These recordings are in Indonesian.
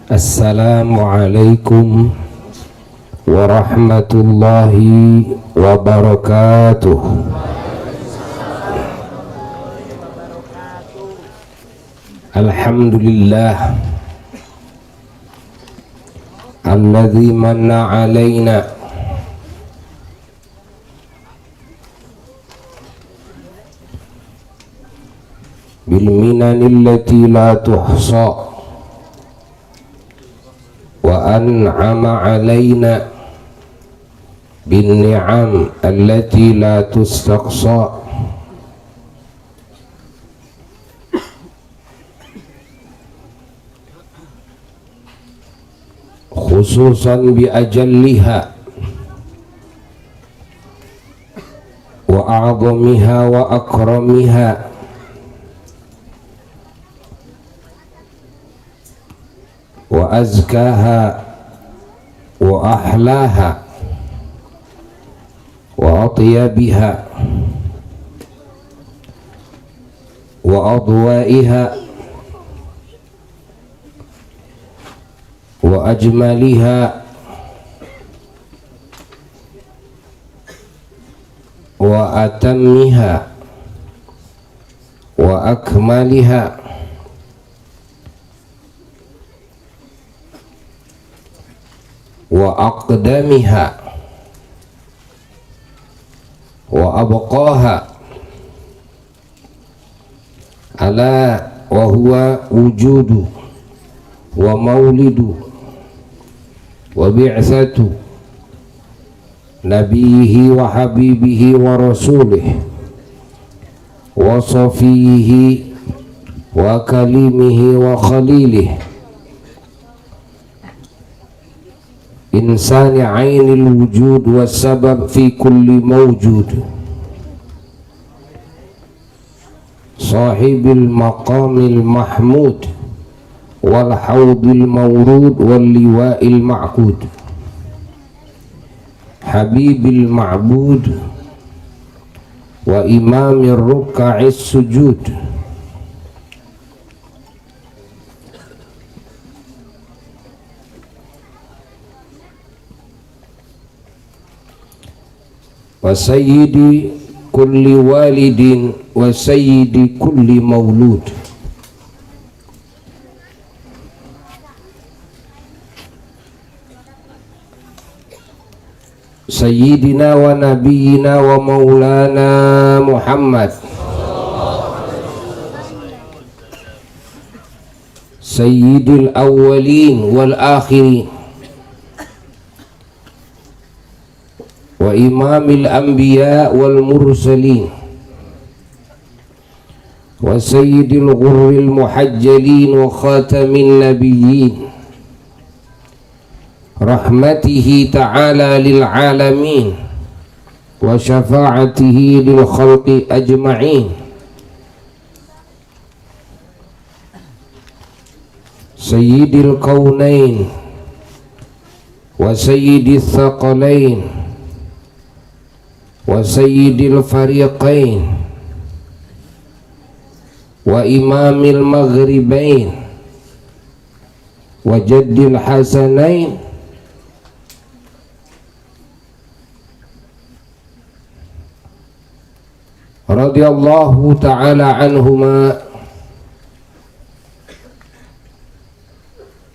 Assalamualaikum warahmatullahi wabarakatuh. Alhamdulillah alladzi manna alaina bil minanil lati la tuhsa wa an'ama alaina bin ni'am allati la tustaqsa. Khususan bi ajalliha wa a'zamiha wa akramiha wa azkaha wa ahlaha wa atyabiha wa adwaiha wa ajmaliha wa atammiha wa akmaliha wa aqdamiha wa abqaha ala wa huwa wujudu wa maulidu wa bi'satu nabiyhi wa habibihi wa rasulih wa safihi wa kalimihi wa khalilih insani ainil wujud was sabab fi kulli mawjud sahibil maqamil mahmud wal hawdil mawrud wal liwa'il ma'qud habibil ma'bud wa imamir ruka'is sujud wa sayyidi kulli walidin wa sayyidi kulli maulud. Sayyidina wa nabiyyina wa maulana Muhammad sayyidil awwalin wal akhirin wa imamil anbiya wal mursalin wa sayyidil ghurril muhajjalin wa khatamin nabiyyin rahmatihi ta'ala lil alamin wa syafa'atihi lil khalqi ajma'in sayyidil kaunain wa sayyidil thaqalain wa sayyidil fariqain wa imamil maghribain wa jaddil hasanain radhiyallahu ta'ala anhuma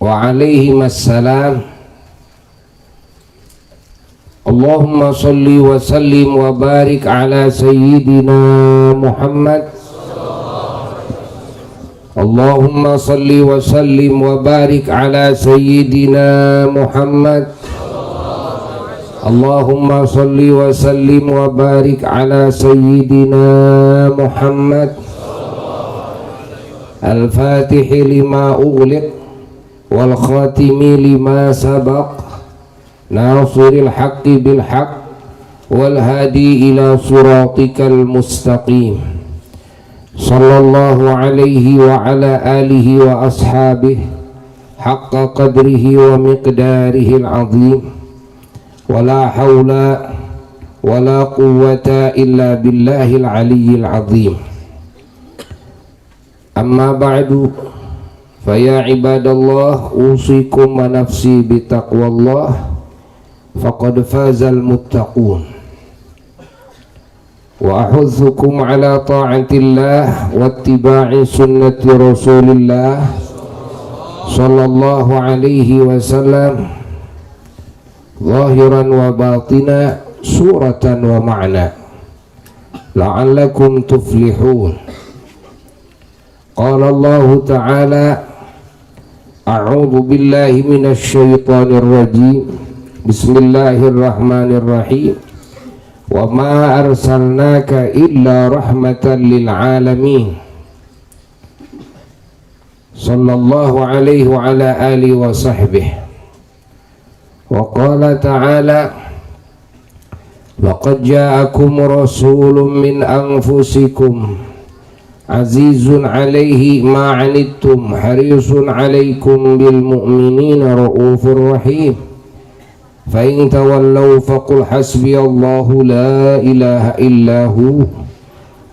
wa alaihimassalam. Allahumma salli wa sallim wa barik ala sayyidina Muhammad. Allahumma salli wa sallim wa barik ala sayyidina Muhammad. Allahumma salli wa sallim wa barik ala sayyidina Muhammad. Al-Fatihi lima ughliq wal khatimi lima sabaq nasiril haqqi bil haqq والهادي إلى صراطك المستقيم صلى الله عليه وعلى آله وأصحابه حق قدره ومقداره العظيم ولا حول ولا قوة إلا بالله العلي العظيم. أما بعد فيا عباد الله أوصيكم ونفسي بتقوى الله فقد فاز المتقون وأحثكم على طاعة الله واتباع سنة رسول الله صلى الله عليه وسلم ظاهرا وباطنا سورة ومعنى لعلكم تفلحون. قال الله تعالى أعوذ بالله من الشيطان الرجيم بسم الله الرحمن الرحيم وما أرسلناك إلا رحمة للعالمين صلى الله عليه وعلى آله وصحبه. وقال تعالى لقد جاءكم رسول من أنفسكم عزيز عليه ما عنتم حريص عليكم بالمؤمنين رؤوف رحيم فإن تولوا فقل حسبي الله لا إله إلا هو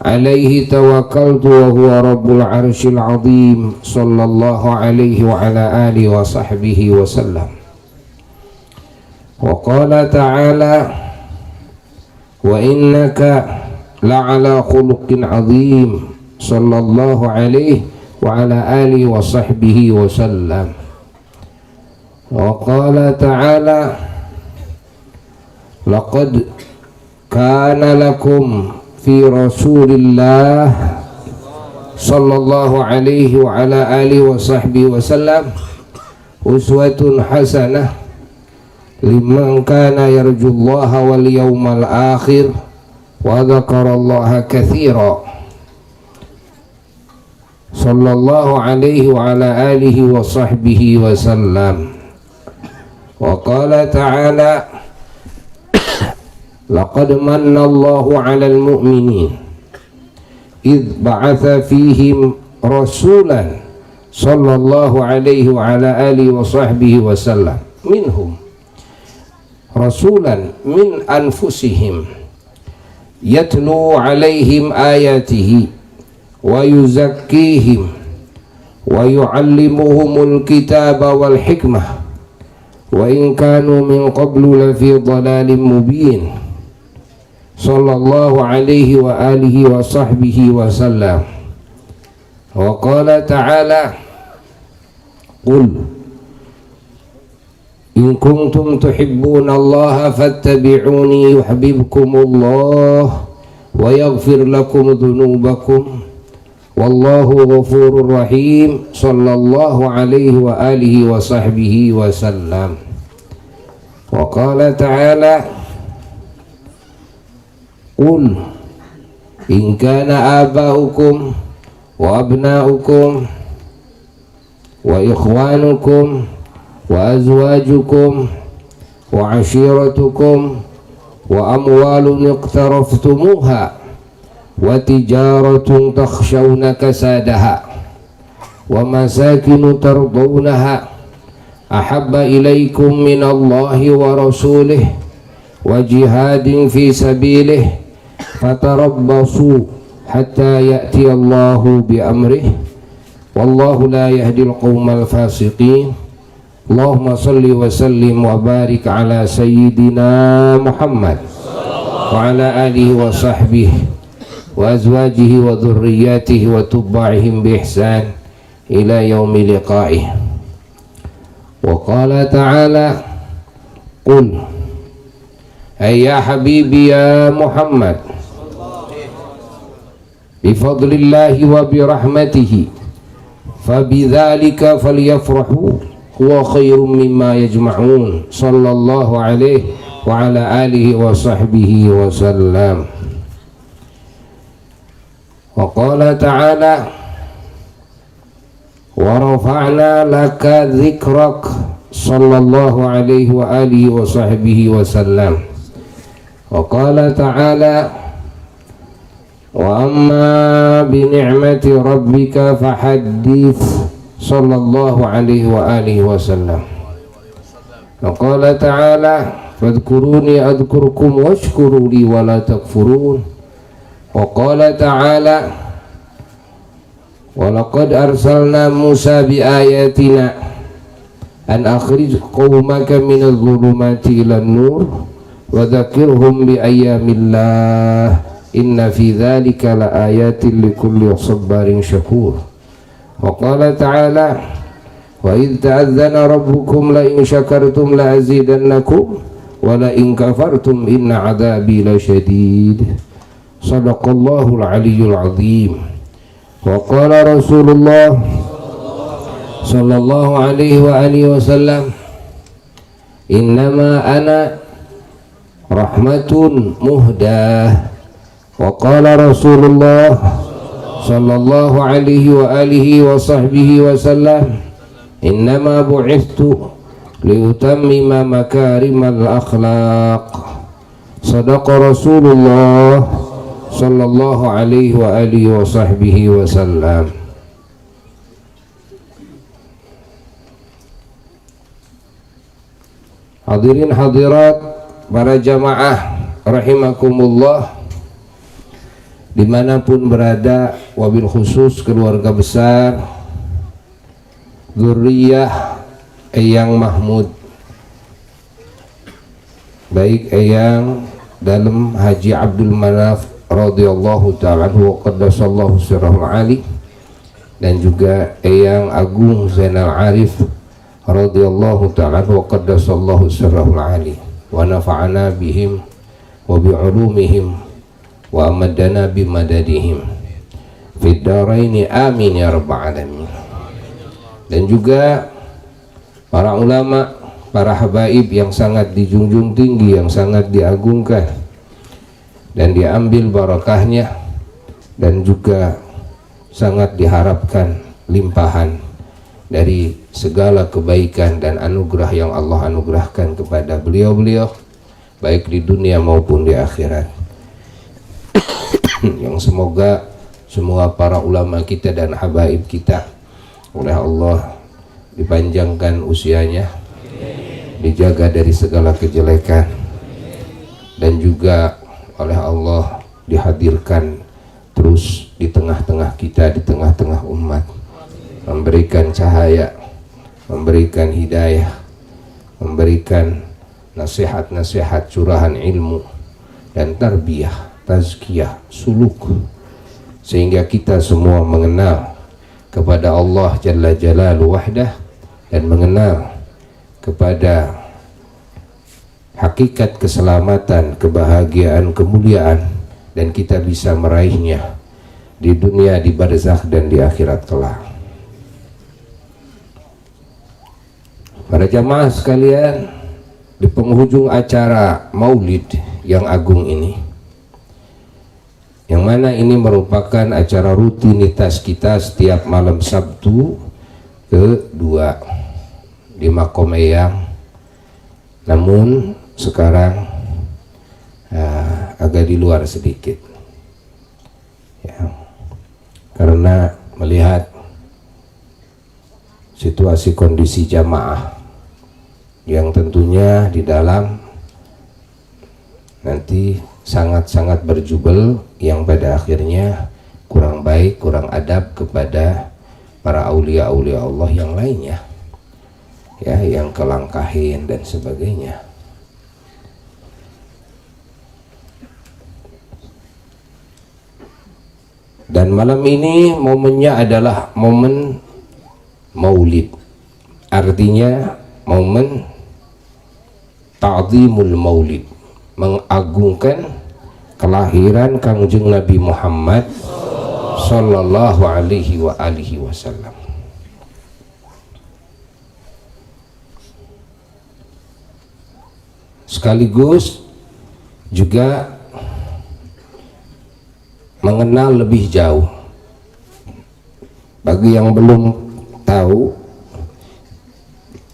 عليه توكلت وهو رب العرش العظيم صلى الله عليه وعلى آله وصحبه وسلم. وقال تعالى وإنك لعلى خلق عظيم صلى الله عليه وعلى آله وصحبه وسلم. وقال تعالى لقد كان لكم في رسول الله صلى الله عليه وعلى آله وصحبه وسلم أسوة حسنة لمن كان يرجو الله واليوم الآخر وذكر الله كثيرا صلى الله عليه وعلى آله وصحبه وسلم. وقال تعالى لقد من الله على المؤمنين إذ بعث فيهم رسولا صلى الله عليه وعلى آله وصحبه وسلم منهم رسولا من أنفسهم يتلو عليهم آياته ويزكيهم ويعلمهم الكتاب والحكمة وإن كانوا من قبل لفي ضلال مبين صلى الله عليه وآله وصحبه وسلم. وقال تعالى قل إن كنتم تحبون الله فاتبعوني يحببكم الله ويغفر لكم ذنوبكم والله غفور رحيم صلى الله عليه وآله وصحبه وسلم. وقال تعالى قل إن كان آباؤكم وأبناؤكم وإخوانكم وأزواجكم وعشيرتكم وأموال اقترفتموها وتجارة تخشون كسادها ومساكن ترضونها أحب إليكم من الله ورسوله وجهاد في سبيله فتربصوا حتى يأتي الله بأمره والله لا يهدي القوم الفاسقين. اللهم صل وسلم وبارك على سيدنا محمد وعلى آله وصحبه وأزواجه وذرياته وتبعهم بإحسان إلى يوم لقائه. وقال تعالى قل أي يا حبيبي يا محمد بفضل الله وبرحمته فبذلك فليفرحوا هو خير مما يجمعون صلى الله عليه وعلى آله وصحبه وسلم. وقال تعالى ورفعنا لك ذكرك صلى الله عليه وآله وصحبه وسلم. Wa qala ta'ala wa amma bi ni'mati rabbika fahaddits sallallahu alaihi wa alihi wasallam. Wa qala ta'ala fadhkuruni adhkurkum washkuru li wa la takfurun. Wa qala ta'ala wa laqad arsalna Musa bi ayatina an akhrij qaumaka minadh dhulumati ilan nur wa dzakirhum bi ayyamillah inna fi dzalika la ayatin likulli sabarin syakur. Wa qala ta'ala wa idh ta'adzana rabbukum la in syakartum la azidannakum wa la in kafartum inna adzabi lasyadid. Shadaqallahul aliyyul azim. Wa qala Rasulullah sallallahu alaihi wa alihi wasallam innama ana rahmatun muhdah. Wa qala Rasulullah sallallahu alaihi wa alihi wa sahbihi wasallam innama bu'ithtu liutammima makarimal akhlaq. Sadaqa Rasulullah sallallahu alaihi wa alihi wa sahbihi wasallam. Hadirin hadirat para jamaah rahimakumullah dimanapun berada, wabil khusus keluarga besar Dzurriyyah Eyang Mahmud, baik Eyang Dalem Haji Abdul Manaf radhiyallahu ta'ala anhu wa qaddasallahu sirrahul ali, dan juga Eyang Agung Zainal Arif radhiyallahu ta'ala anhu wa qaddasallahu sirrahul ali wa nafa'ana bihim wa bi'ulumihim wa amadana bimadadihim fid dharaini amin ya rabbal alamin. Dan juga para ulama, para habaib yang sangat dijunjung tinggi, yang sangat diagungkan dan diambil barakahnya, dan juga sangat diharapkan limpahan dari segala kebaikan dan anugerah yang Allah anugerahkan kepada beliau-beliau baik di dunia maupun di akhirat. Yang semoga semua para ulama kita dan habaib kita oleh Allah dipanjangkan usianya, dijaga dari segala kejelekan, dan juga oleh Allah dihadirkan terus di tengah-tengah kita, di tengah-tengah umat, memberikan cahaya, memberikan hidayah, memberikan nasihat-nasihat, curahan ilmu dan tarbiyah, tazkiyah, suluk, sehingga kita semua mengenal kepada Allah Jalla Jalaluhu wahdah dan mengenal kepada hakikat keselamatan, kebahagiaan, kemuliaan, dan kita bisa meraihnya di dunia, di barzakh, dan di akhirat kelak. Para jamaah sekalian, di penghujung acara Maulid yang agung ini, yang mana ini merupakan acara rutinitas kita setiap malam Sabtu kedua di Makom Eyang, namun sekarang agak di luar sedikit ya, karena melihat situasi kondisi jamaah yang tentunya di dalam nanti sangat-sangat berjubel, yang pada akhirnya kurang baik, kurang adab kepada para aulia-aulia Allah yang lainnya ya, yang kelangkahin dan sebagainya. Dan malam ini momennya adalah momen Maulid, artinya momen ta'zimul Maulid, mengagungkan kelahiran Kangjeng Nabi Muhammad sallallahu alaihi wa alihi wasallam. Sekaligus juga mengenal lebih jauh. Bagi yang belum tahu,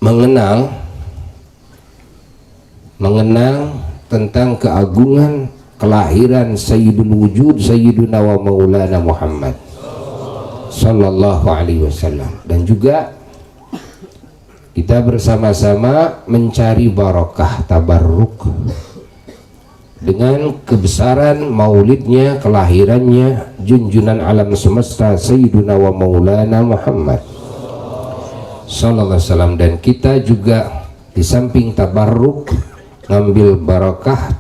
mengenal tentang keagungan kelahiran Sayyidul Wujud Sayyiduna wa Maulana Muhammad sallallahu alaihi wasallam. Dan juga kita bersama-sama mencari barokah tabarruk dengan kebesaran maulidnya, kelahirannya junjunan alam semesta Sayyiduna wa Maulana Muhammad sallallahu alaihi wasallam. Dan kita juga di samping tabarruk ngambil barokah,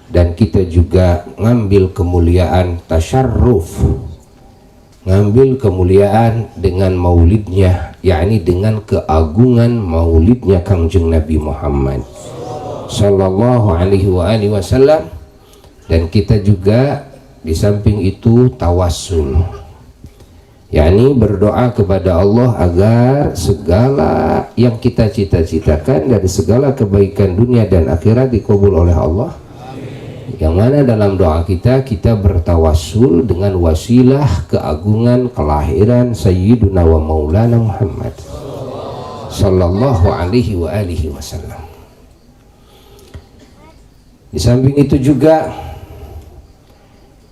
dan kita juga ngambil kemuliaan tasyarruf, ngambil kemuliaan dengan maulidnya, yakni dengan keagungan maulidnya Kangjeng Nabi Muhammad sallallahu alaihi wasallam. Dan kita juga di samping itu tawassul, yakni berdoa kepada Allah agar segala yang kita cita-citakan dari segala kebaikan dunia dan akhirat dikabul oleh Allah. Yang mana dalam doa kita bertawassul dengan wasilah keagungan kelahiran Sayyiduna wa Maulana Muhammad sallallahu alaihi wasallam. Di samping itu juga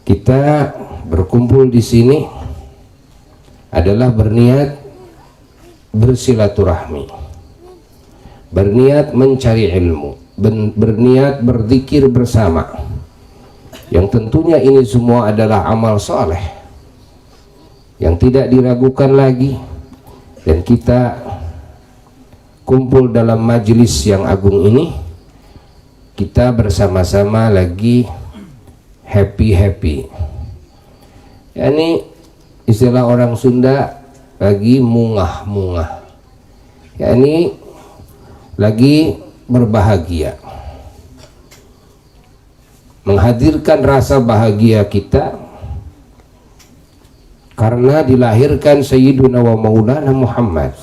kita berkumpul di sini adalah berniat bersilaturahmi, berniat mencari ilmu, berniat berzikir bersama, yang tentunya ini semua adalah amal soleh yang tidak diragukan lagi. Dan kita kumpul dalam majelis yang agung ini, kita bersama-sama lagi happy, yakni istilah orang Sunda lagi mungah-mungah, yakni lagi berbahagia, menghadirkan rasa bahagia kita karena dilahirkan Sayyiduna wa Maulana Muhammad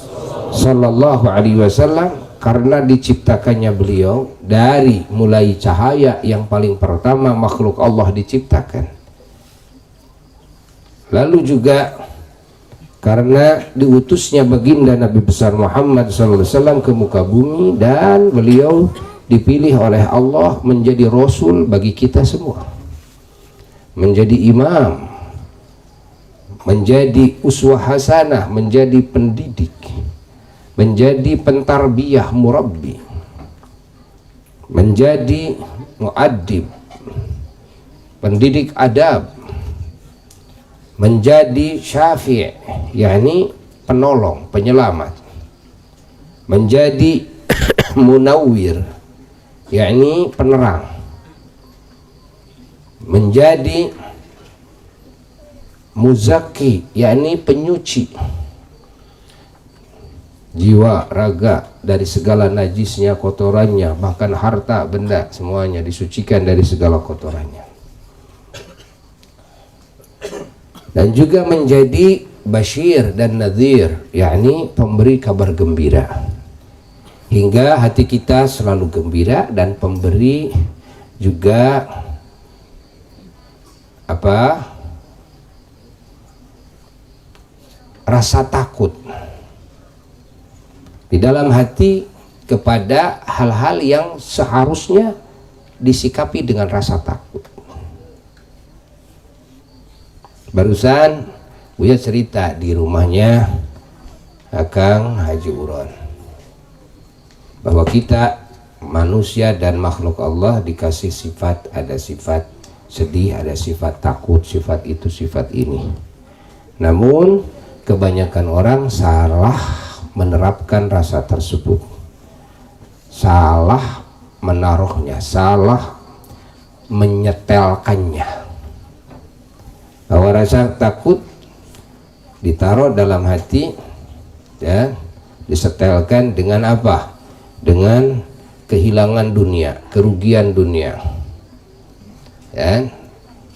sallallahu alaihi wasallam, karena diciptakannya beliau dari mulai cahaya yang paling pertama makhluk Allah diciptakan, lalu juga karena diutusnya baginda Nabi besar Muhammad sallallahu alaihi wasallam ke muka bumi, dan beliau dipilih oleh Allah menjadi rasul bagi kita semua, menjadi imam, menjadi uswah hasanah, menjadi pendidik, menjadi pentarbiyah murabbi, menjadi muaddib, pendidik adab, menjadi syafi', yakni penolong, penyelamat, menjadi munawwir, yakni penerang, menjadi muzaki, yakni penyuci jiwa raga dari segala najisnya, kotorannya, bahkan harta benda semuanya disucikan dari segala kotorannya. Dan juga menjadi basyir dan nadhir, yakni pemberi kabar gembira, hingga hati kita selalu gembira, dan pemberi juga rasa takut di dalam hati kepada hal-hal yang seharusnya disikapi dengan rasa takut. Barusan Buya cerita di rumahnya Akang Haji Uron bahwa kita manusia dan makhluk Allah dikasih sifat, ada sifat sedih, ada sifat takut, sifat itu, sifat ini. Namun kebanyakan orang salah menerapkan rasa tersebut, salah menaruhnya, salah menyetelkannya. Bahwa rasa takut ditaruh dalam hati, ya, disetelkan dengan apa? Dengan kehilangan dunia, kerugian dunia, ya.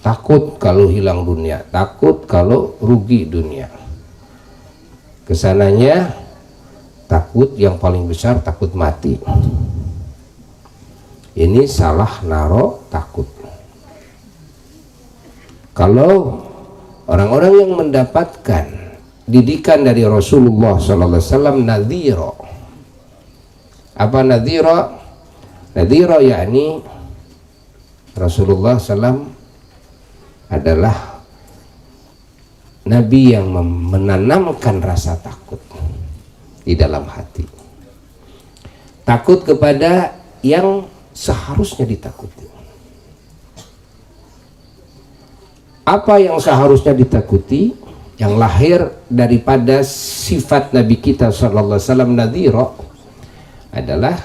Takut kalau hilang dunia, takut kalau rugi dunia. Kesananya takut yang paling besar takut mati. Ini salah naro takut. Kalau orang-orang yang mendapatkan didikan dari Rasulullah SAW, nadhiro. Apa nadhiro? Nadhiro yakni Rasulullah SAW adalah Nabi yang menanamkan rasa takut di dalam hati. Takut kepada yang seharusnya ditakuti. Apa yang seharusnya ditakuti? Yang lahir daripada sifat Nabi kita sallallahu alaihi wasallam nadhira adalah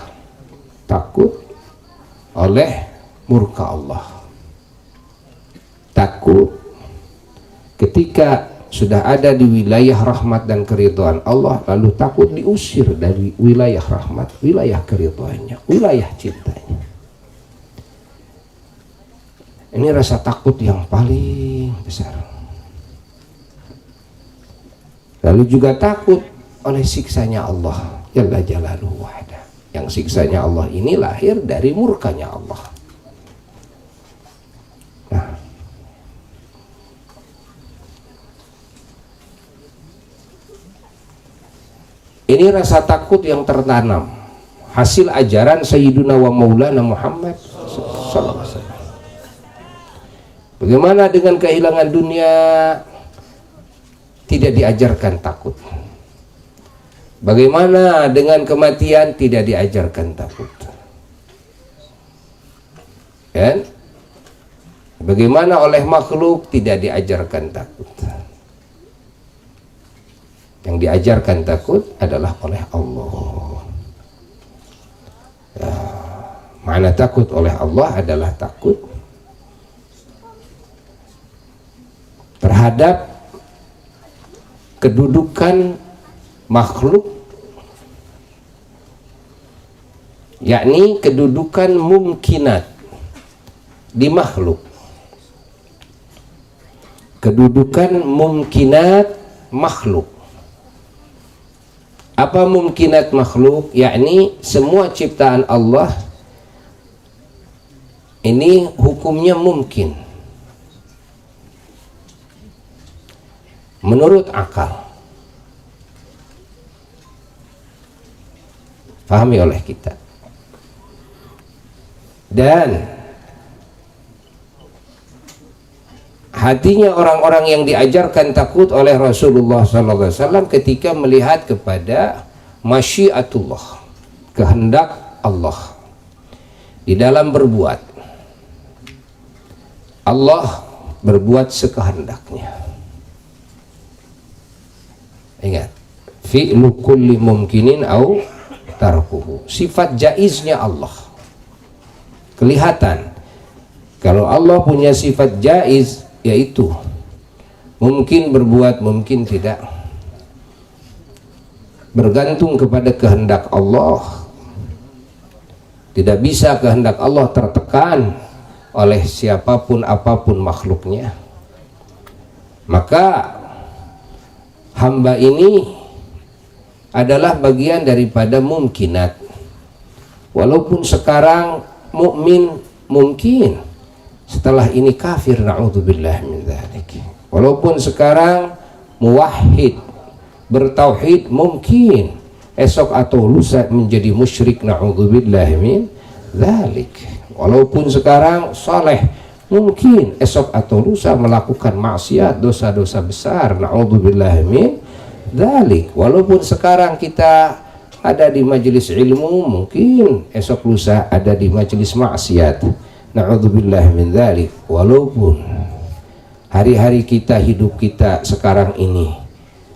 takut oleh murka Allah. Takut ketika sudah ada di wilayah rahmat dan keridhaan Allah, lalu takut diusir dari wilayah rahmat, wilayah keridhaannya, wilayah cintanya. Ini rasa takut yang paling besar. Lalu juga takut oleh siksanya Allah Jalla Jalaluhu wahda. Yang siksanya Allah ini lahir dari murkanya Allah. Nah, ini rasa takut yang tertanam, hasil ajaran Sayyiduna wa Maulana Muhammad sallallahu alaihi wasallam. Bagaimana dengan kehilangan dunia? Tidak diajarkan takut. Bagaimana dengan kematian? Tidak diajarkan takut. Kan? Bagaimana oleh makhluk? Tidak diajarkan takut. Yang diajarkan takut adalah oleh Allah. Ya, makna takut oleh Allah adalah takut terhadap kedudukan makhluk, yakni kedudukan mumkinat di makhluk. Kedudukan mumkinat makhluk. Apa mumkinat makhluk? Yakni semua ciptaan Allah ini hukumnya mungkin menurut akal, pahami oleh kita. Dan hatinya orang-orang yang diajarkan takut oleh Rasulullah SAW ketika melihat kepada masyiatullah, kehendak Allah di dalam berbuat. Allah berbuat sekehendaknya. Ingat, fi'lu kulli mumkinin au tarkuhu. Sifat jaiznya Allah kelihatan. Kalau Allah punya sifat jaiz, yaitu mungkin berbuat, mungkin tidak, bergantung kepada kehendak Allah. Tidak bisa kehendak Allah tertekan oleh siapapun apapun makhluknya. Maka hamba ini adalah bagian daripada mumkinat. Walaupun sekarang mukmin mungkin, setelah ini kafir, na'udzubillah min dzalik. Walaupun sekarang muwahhid, bertauhid, mungkin esok atau lusa menjadi musyrik, na'udzubillah min dzalik. Walaupun sekarang saleh, mungkin esok atau lusa melakukan maksiat, dosa-dosa besar, na'udzubillah min dzalik. Walaupun sekarang kita ada di majelis ilmu, mungkin esok lusa ada di majelis maksiat, na'udzubillah min dzalik. Walaupun hari-hari kita, hidup kita sekarang ini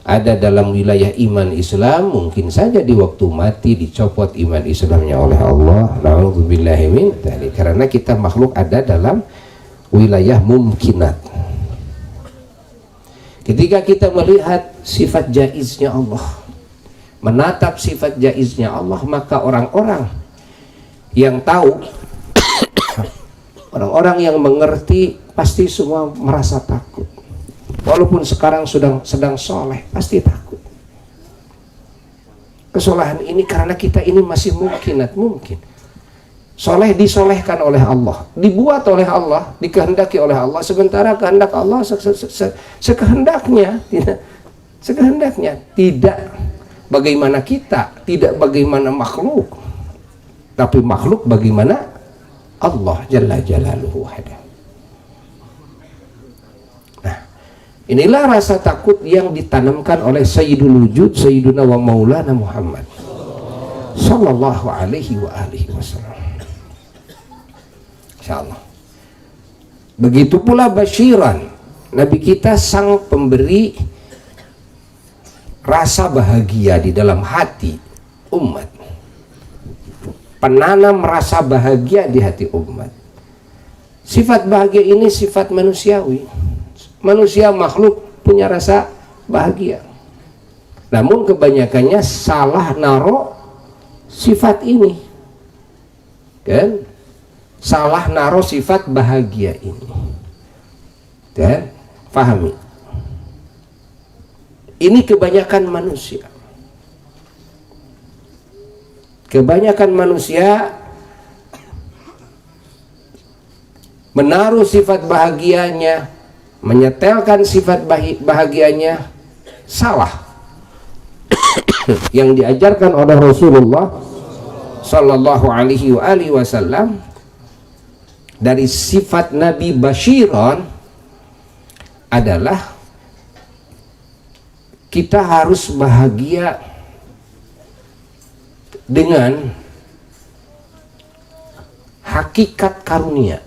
ada dalam wilayah iman Islam, mungkin saja di waktu mati dicopot iman Islamnya oleh Allah, na'udzubillah min dzalik. Karena kita makhluk ada dalam wilayah mumkinat. Ketika kita melihat sifat jaiznya Allah, menatap sifat jaiznya Allah, maka orang-orang yang tahu orang-orang yang mengerti pasti semua merasa takut. Walaupun sekarang sedang soleh, pasti takut. Kesolahan ini karena kita ini masih mungkinat, mungkin soleh disolehkan oleh Allah, dibuat oleh Allah, dikehendaki oleh Allah. Sementara kehendak Allah sekehendaknya, tidak bagaimana kita, tidak bagaimana makhluk, tapi makhluk bagaimana Allah Jalla Jalaluhu wahda. Nah, inilah rasa takut yang ditanamkan oleh Sayyidul Wujud Sayyiduna wa Maulana Muhammad sallallahu alaihi wa alihi wasallam. Insyaallah. Begitu pula basyiran, Nabi kita sang pemberi rasa bahagia di dalam hati umat, penanam rasa bahagia di hati umat. Sifat bahagia ini sifat manusiawi. Manusia makhluk punya rasa bahagia, namun kebanyakannya salah naruh sifat ini, kan? Salah naruh sifat bahagia ini, dan pahami. Ini kebanyakan manusia. Kebanyakan manusia menaruh sifat bahagianya, menyetelkan sifat bahagianya salah. Yang diajarkan oleh Rasulullah sallallahu alaihi wasallam dari sifat Nabi Basyiran adalah kita harus bahagia dengan hakikat karunia.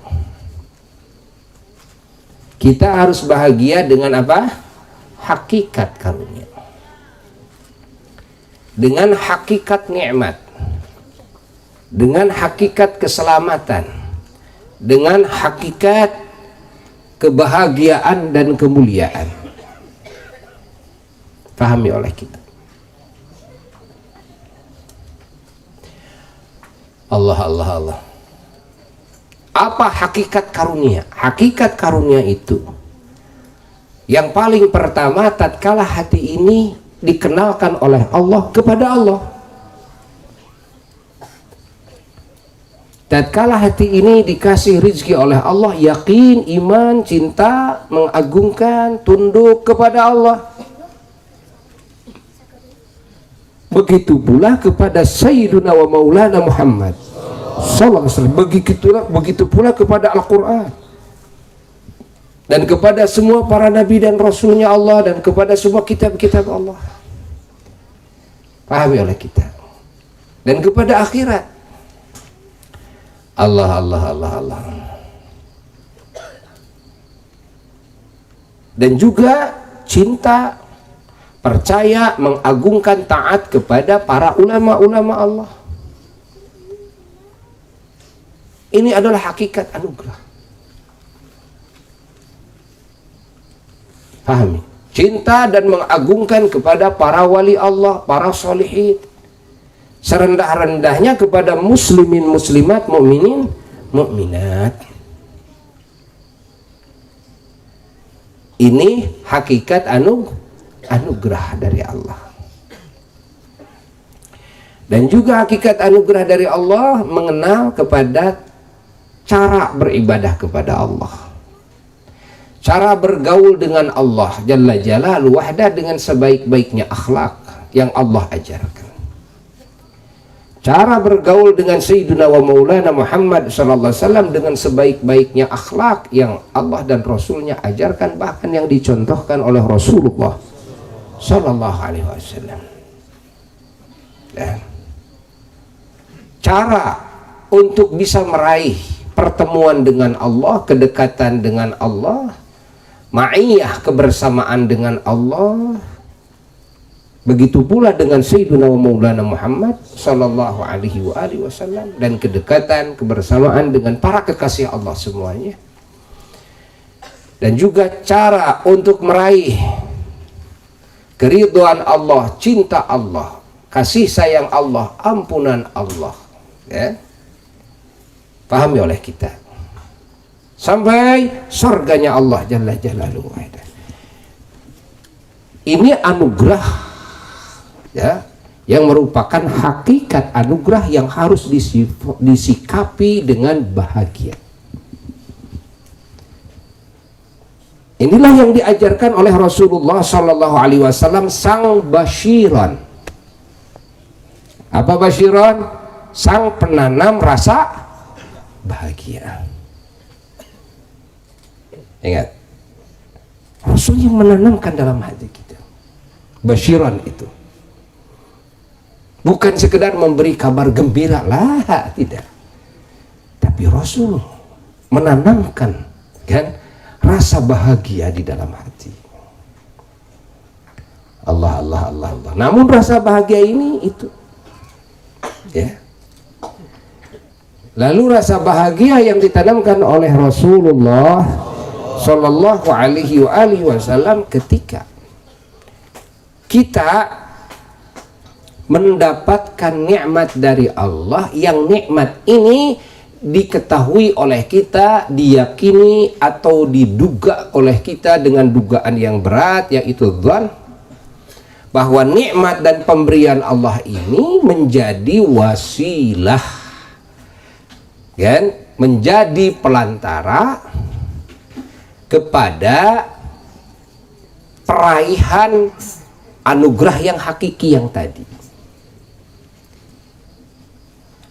Kita harus bahagia dengan apa? Hakikat karunia. Dengan hakikat nikmat. Dengan hakikat keselamatan. Dengan hakikat kebahagiaan dan kemuliaan. Pahami oleh kita. Allah. Apa hakikat karunia? Hakikat karunia itu yang paling pertama, tatkala hati ini dikenalkan oleh Allah kepada Allah. Tatkala hati ini dikasih rizki oleh Allah, yakin, iman, cinta, mengagungkan, tunduk kepada Allah. Begitu pula kepada Sayyiduna wa Maulana Muhammad sallallahu alaihi wasallam. Begitu pula kepada Al-Quran, dan kepada semua para nabi dan rasulnya Allah, dan kepada semua kitab-kitab Allah. Pahami oleh kita. Dan kepada akhirat. Allah. Dan juga cinta, percaya, mengagungkan, taat kepada para ulama-ulama Allah. Ini adalah hakikat anugerah. Pahami? Cinta dan mengagungkan kepada para wali Allah, para sholihin, serendah-rendahnya kepada muslimin, muslimat, mukminin, mukminat. Ini hakikat anugerah dari Allah. Dan juga hakikat anugerah dari Allah mengenal kepada cara beribadah kepada Allah, cara bergaul dengan Allah Jalla Jalaluhu wahda dengan sebaik-baiknya akhlak yang Allah ajarkan, cara bergaul dengan Sayyidina wa Maulana Muhammad sallallahu alaihi wasallam dengan sebaik-baiknya akhlak yang Allah dan Rasulnya ajarkan, bahkan yang dicontohkan oleh Rasulullah sallallahu alaihi wasallam. Dan cara untuk bisa meraih pertemuan dengan Allah, kedekatan dengan Allah, ma'iyah, kebersamaan dengan Allah, begitu pula dengan Sayyidina wa Maulana Muhammad sallallahu alaihi wasallam, dan kedekatan, kebersamaan dengan para kekasih Allah semuanya. Dan juga cara untuk meraih keridhaan Allah, cinta Allah, kasih sayang Allah, ampunan Allah, ya, pahami oleh kita sampai surganya Allah Jalla Jalaluhu. Ini anugerah, ya, yang merupakan hakikat anugerah yang harus disikapi dengan bahagia. Inilah yang diajarkan oleh Rasulullah sallallahu alaihi wasallam, sang basyiran. Apa basyiran? Sang penanam rasa bahagia. Ingat, Rasul yang menanamkan dalam hati kita basyiran itu, bukan sekedar memberi kabar gembira lah, tidak, tapi Rasul menanamkan kan rasa bahagia di dalam hati. Allah, Allah, Allah, Allah. Namun rasa bahagia ini itu, ya. Lalu rasa bahagia yang ditanamkan oleh Rasulullah Sallallahu Alaihi Wasallam ketika kita mendapatkan nikmat dari Allah, yang nikmat ini diketahui oleh kita, diyakini atau diduga oleh kita dengan dugaan yang berat, yaitu dzan, bahwa nikmat dan pemberian Allah ini menjadi wasilah, kan, menjadi pelantara kepada peraihan anugerah yang hakiki yang tadi.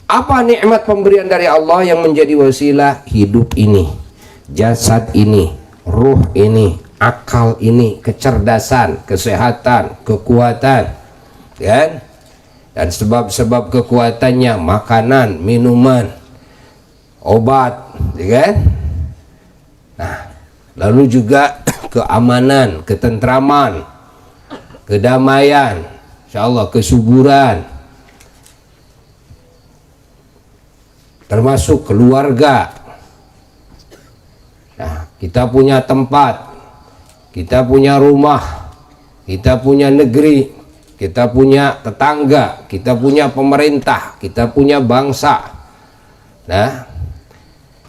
Apa nikmat pemberian dari Allah yang menjadi wasilah? Hidup ini, jasad ini, ruh ini, akal ini, kecerdasan, kesehatan, kekuatan, kan? Dan sebab-sebab kekuatannya makanan, minuman, obat, kan? Nah, lalu juga keamanan, ketentraman, kedamaian, insyaallah kesuburan, termasuk keluarga. Nah, kita punya tempat, kita punya rumah, kita punya negeri, kita punya tetangga, kita punya pemerintah, kita punya bangsa. Nah,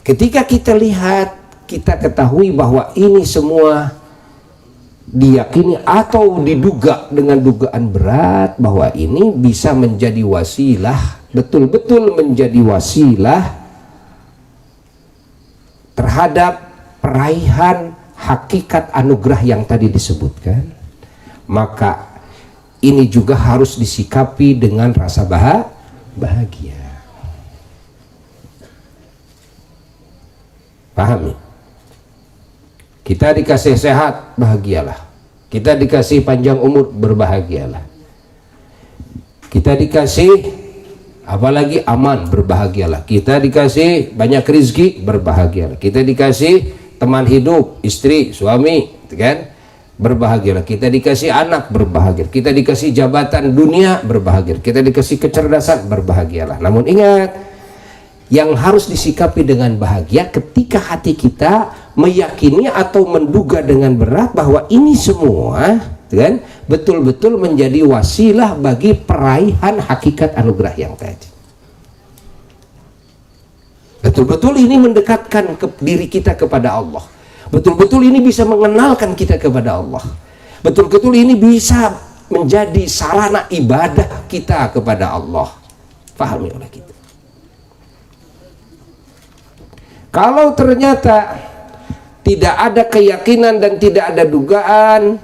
ketika kita lihat, kita ketahui bahwa ini semua diyakini atau diduga dengan dugaan berat bahwa ini bisa menjadi wasilah, betul-betul menjadi wasilah terhadap peraihan hakikat anugerah yang tadi disebutkan, maka ini juga harus disikapi dengan rasa bahagia. Pahami? Kita dikasih sehat, bahagialah. Kita dikasih panjang umur, berbahagialah. Kita dikasih apalagi aman, berbahagialah. Kita dikasih banyak rezeki, berbahagialah. Kita dikasih teman hidup, istri, suami, kan? Berbahagialah. Kita dikasih anak, berbahagia. Kita dikasih jabatan dunia, berbahagia. Kita dikasih kecerdasan, berbahagialah. Namun ingat, yang harus disikapi dengan bahagia ketika hati kita meyakini atau menduga dengan berat bahwa ini semua, kan, betul-betul menjadi wasilah bagi peraihan hakikat anugerah yang tadi. Betul-betul ini mendekatkan diri kita kepada Allah. Betul-betul ini bisa mengenalkan kita kepada Allah. Betul-betul ini bisa menjadi sarana ibadah kita kepada Allah. Pahami oleh kita. Kalau ternyata tidak ada keyakinan dan tidak ada dugaan,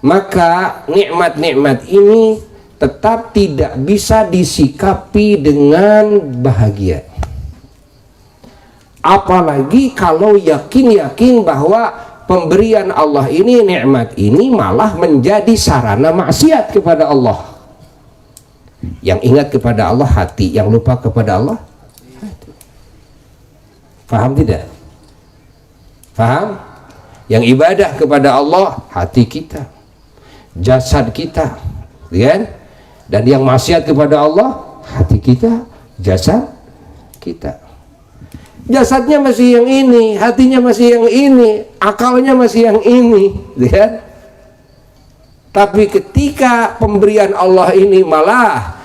maka nikmat-nikmat ini tetap tidak bisa disikapi dengan bahagia. Apalagi kalau yakin-yakin bahwa pemberian Allah ini, nikmat ini malah menjadi sarana maksiat kepada Allah. Yang ingat kepada Allah hati, yang lupa kepada Allah hati. Paham tidak? Paham? Yang ibadah kepada Allah hati kita, jasad kita, kan? Dan yang maksiat kepada Allah hati kita, jasad kita. Jasadnya masih yang ini, hatinya masih yang ini, akalnya masih yang ini, kan? Tapi ketika pemberian Allah ini malah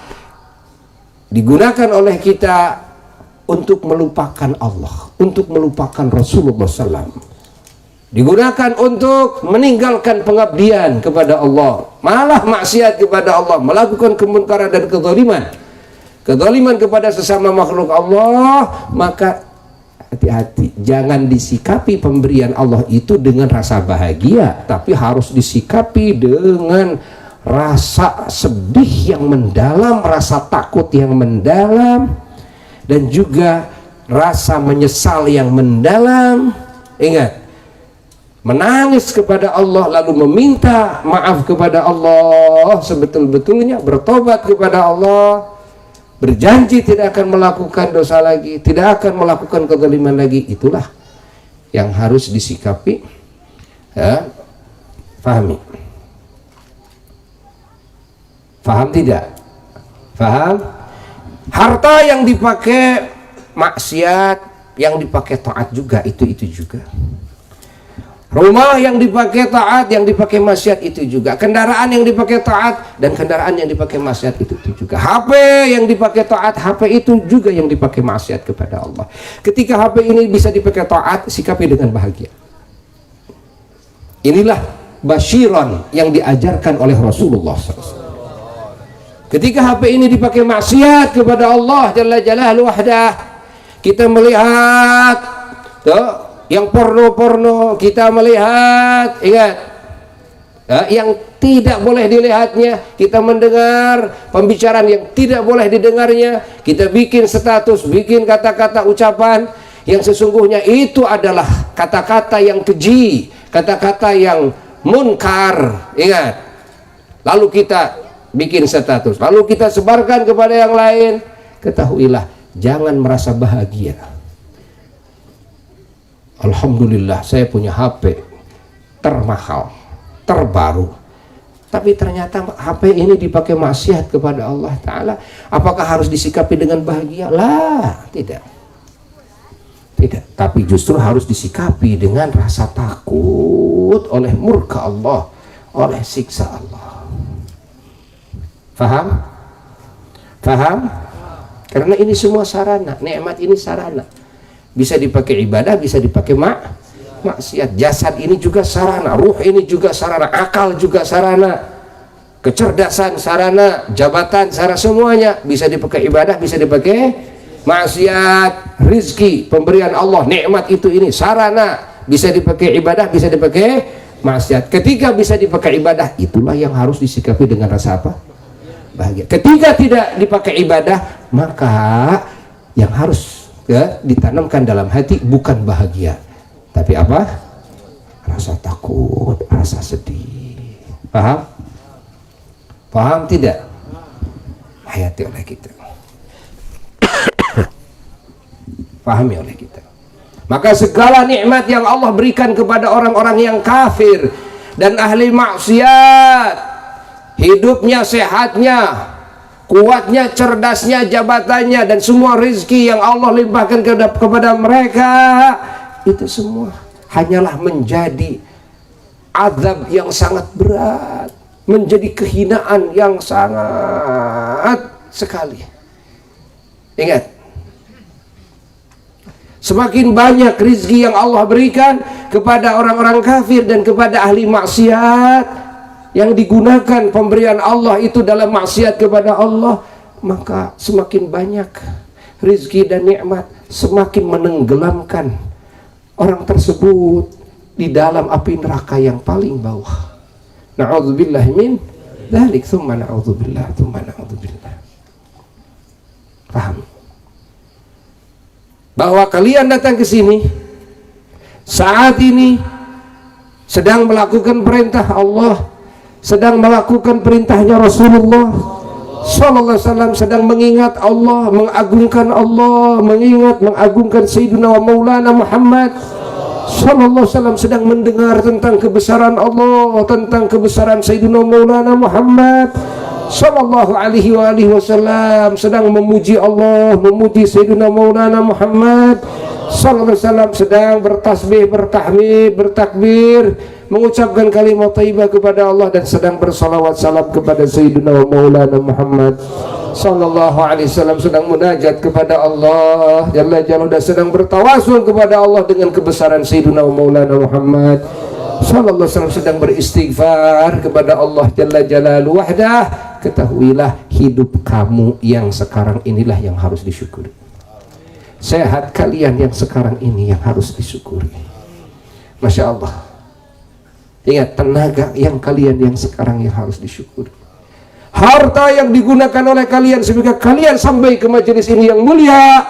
digunakan oleh kita untuk melupakan Allah, untuk melupakan Rasulullah SAW, digunakan untuk meninggalkan pengabdian kepada Allah, malah maksiat kepada Allah, melakukan kemungkaran dan kezaliman kepada sesama makhluk Allah, maka hati-hati, jangan disikapi pemberian Allah itu dengan rasa bahagia, tapi harus disikapi dengan rasa sedih yang mendalam, rasa takut yang mendalam, dan juga rasa menyesal yang mendalam, ingat, menangis kepada Allah lalu meminta maaf kepada Allah sebetul-betulnya, bertobat kepada Allah, berjanji tidak akan melakukan dosa lagi, tidak akan melakukan kezaliman lagi. Itulah yang harus disikapi, ya. Pahami? Paham tidak? Paham? Harta yang dipakai maksiat, yang dipakai taat juga, itu juga. Rumah yang dipakai taat, yang dipakai maksiat, itu juga. Kendaraan yang dipakai taat dan kendaraan yang dipakai maksiat, itu juga. HP yang dipakai taat, HP itu juga yang dipakai maksiat kepada Allah. Ketika HP ini bisa dipakai taat, sikapi dengan bahagia. Inilah basyiran yang diajarkan oleh Rasulullah SAW. Ketika HP ini dipakai maksiat kepada Allah Jalla Jalaluhu wahdah, kita melihat yang porno-porno, kita melihat, ingat, yang tidak boleh dilihatnya, kita mendengar pembicaraan yang tidak boleh didengarnya, kita bikin status, bikin kata-kata ucapan yang sesungguhnya itu adalah kata-kata yang keji, kata-kata yang munkar, ingat. Lalu kita bikin status, lalu kita sebarkan kepada yang lain. Ketahuilah, jangan merasa bahagia. Alhamdulillah saya punya HP termahal, terbaru, tapi ternyata HP ini dipakai maksiat kepada Allah Ta'ala. Apakah harus disikapi dengan bahagia? Lah, tidak. Tidak, tapi justru harus disikapi dengan rasa takut oleh murka Allah, oleh siksa Allah. Faham? Faham? Karena ini semua sarana, nikmat ini sarana. Bisa dipakai ibadah, bisa dipakai maksiat. Jasad ini juga sarana, ruh ini juga sarana, akal juga sarana, kecerdasan sarana, jabatan sarana, semuanya bisa dipakai ibadah, bisa dipakai maksiat. Rizki, pemberian Allah, nikmat itu ini sarana, bisa dipakai ibadah, bisa dipakai maksiat. Ketika bisa dipakai ibadah, itulah yang harus disikapi dengan rasa apa? Bahagia. Ketika tidak dipakai ibadah, maka yang harus ditanamkan dalam hati bukan bahagia, tapi apa? Rasa takut, rasa sedih. Paham? Paham tidak? Hayati oleh kita. Pahami oleh kita. Maka segala nikmat yang Allah berikan kepada orang-orang yang kafir dan ahli maksiat, hidupnya, sehatnya, kuatnya, cerdasnya, jabatannya, dan semua rezeki yang Allah limpahkan kepada mereka, itu semua hanyalah menjadi azab yang sangat berat, menjadi kehinaan yang sangat sekali. Ingat, semakin banyak rezeki yang Allah berikan kepada orang-orang kafir dan kepada ahli maksiat, yang digunakan pemberian Allah itu dalam maksiat kepada Allah, maka semakin banyak rezeki dan nikmat, semakin menenggelamkan orang tersebut di dalam api neraka yang paling bawah. Na'udzubillah min dzalik, tsumma na'udzubillah, tsumma na'udzubillah. Paham? Bahwa kalian datang ke sini saat ini sedang melakukan perintah Allah, sedang melakukan perintahnya Rasulullah Sallallahu Alaihi Wasallam, sedang mengingat Allah, mengagungkan Allah, mengagungkan Sayyidina wa Maulana Muhammad Sallallahu Alaihi Wasallam, sedang mendengar tentang kebesaran Allah, tentang kebesaran Sayyidina Maulana Muhammad Sallallahu Alaihi Wasallam, sedang memuji Allah, memuji Sayyidina Maulana Muhammad Sallallahu Alaihi Wasallam, sedang bertasbih, bertahmid, bertakbir, mengucapkan kalimat thayyibah kepada Allah, dan sedang bersalawat salam kepada Sayyidina wa Maulana Muhammad Sallallahu Alaihi Wasallam, sedang munajat kepada Allah Jalla Jalaluhu, dan sedang bertawasul kepada Allah dengan kebesaran Sayyidina wa Maulana Muhammad Sallallahu Alaihi Wasallam, sedang beristighfar kepada Allah Jalla Jalaluhu wahdah. Ketahuilah, hidup kamu yang sekarang inilah yang harus disyukuri. Sehat kalian yang sekarang ini yang harus disyukuri. Masya Allah. Ingat, tenaga yang kalian yang sekarang yang harus disyukuri. Harta yang digunakan oleh kalian sehingga kalian sampai ke majelis ini yang mulia,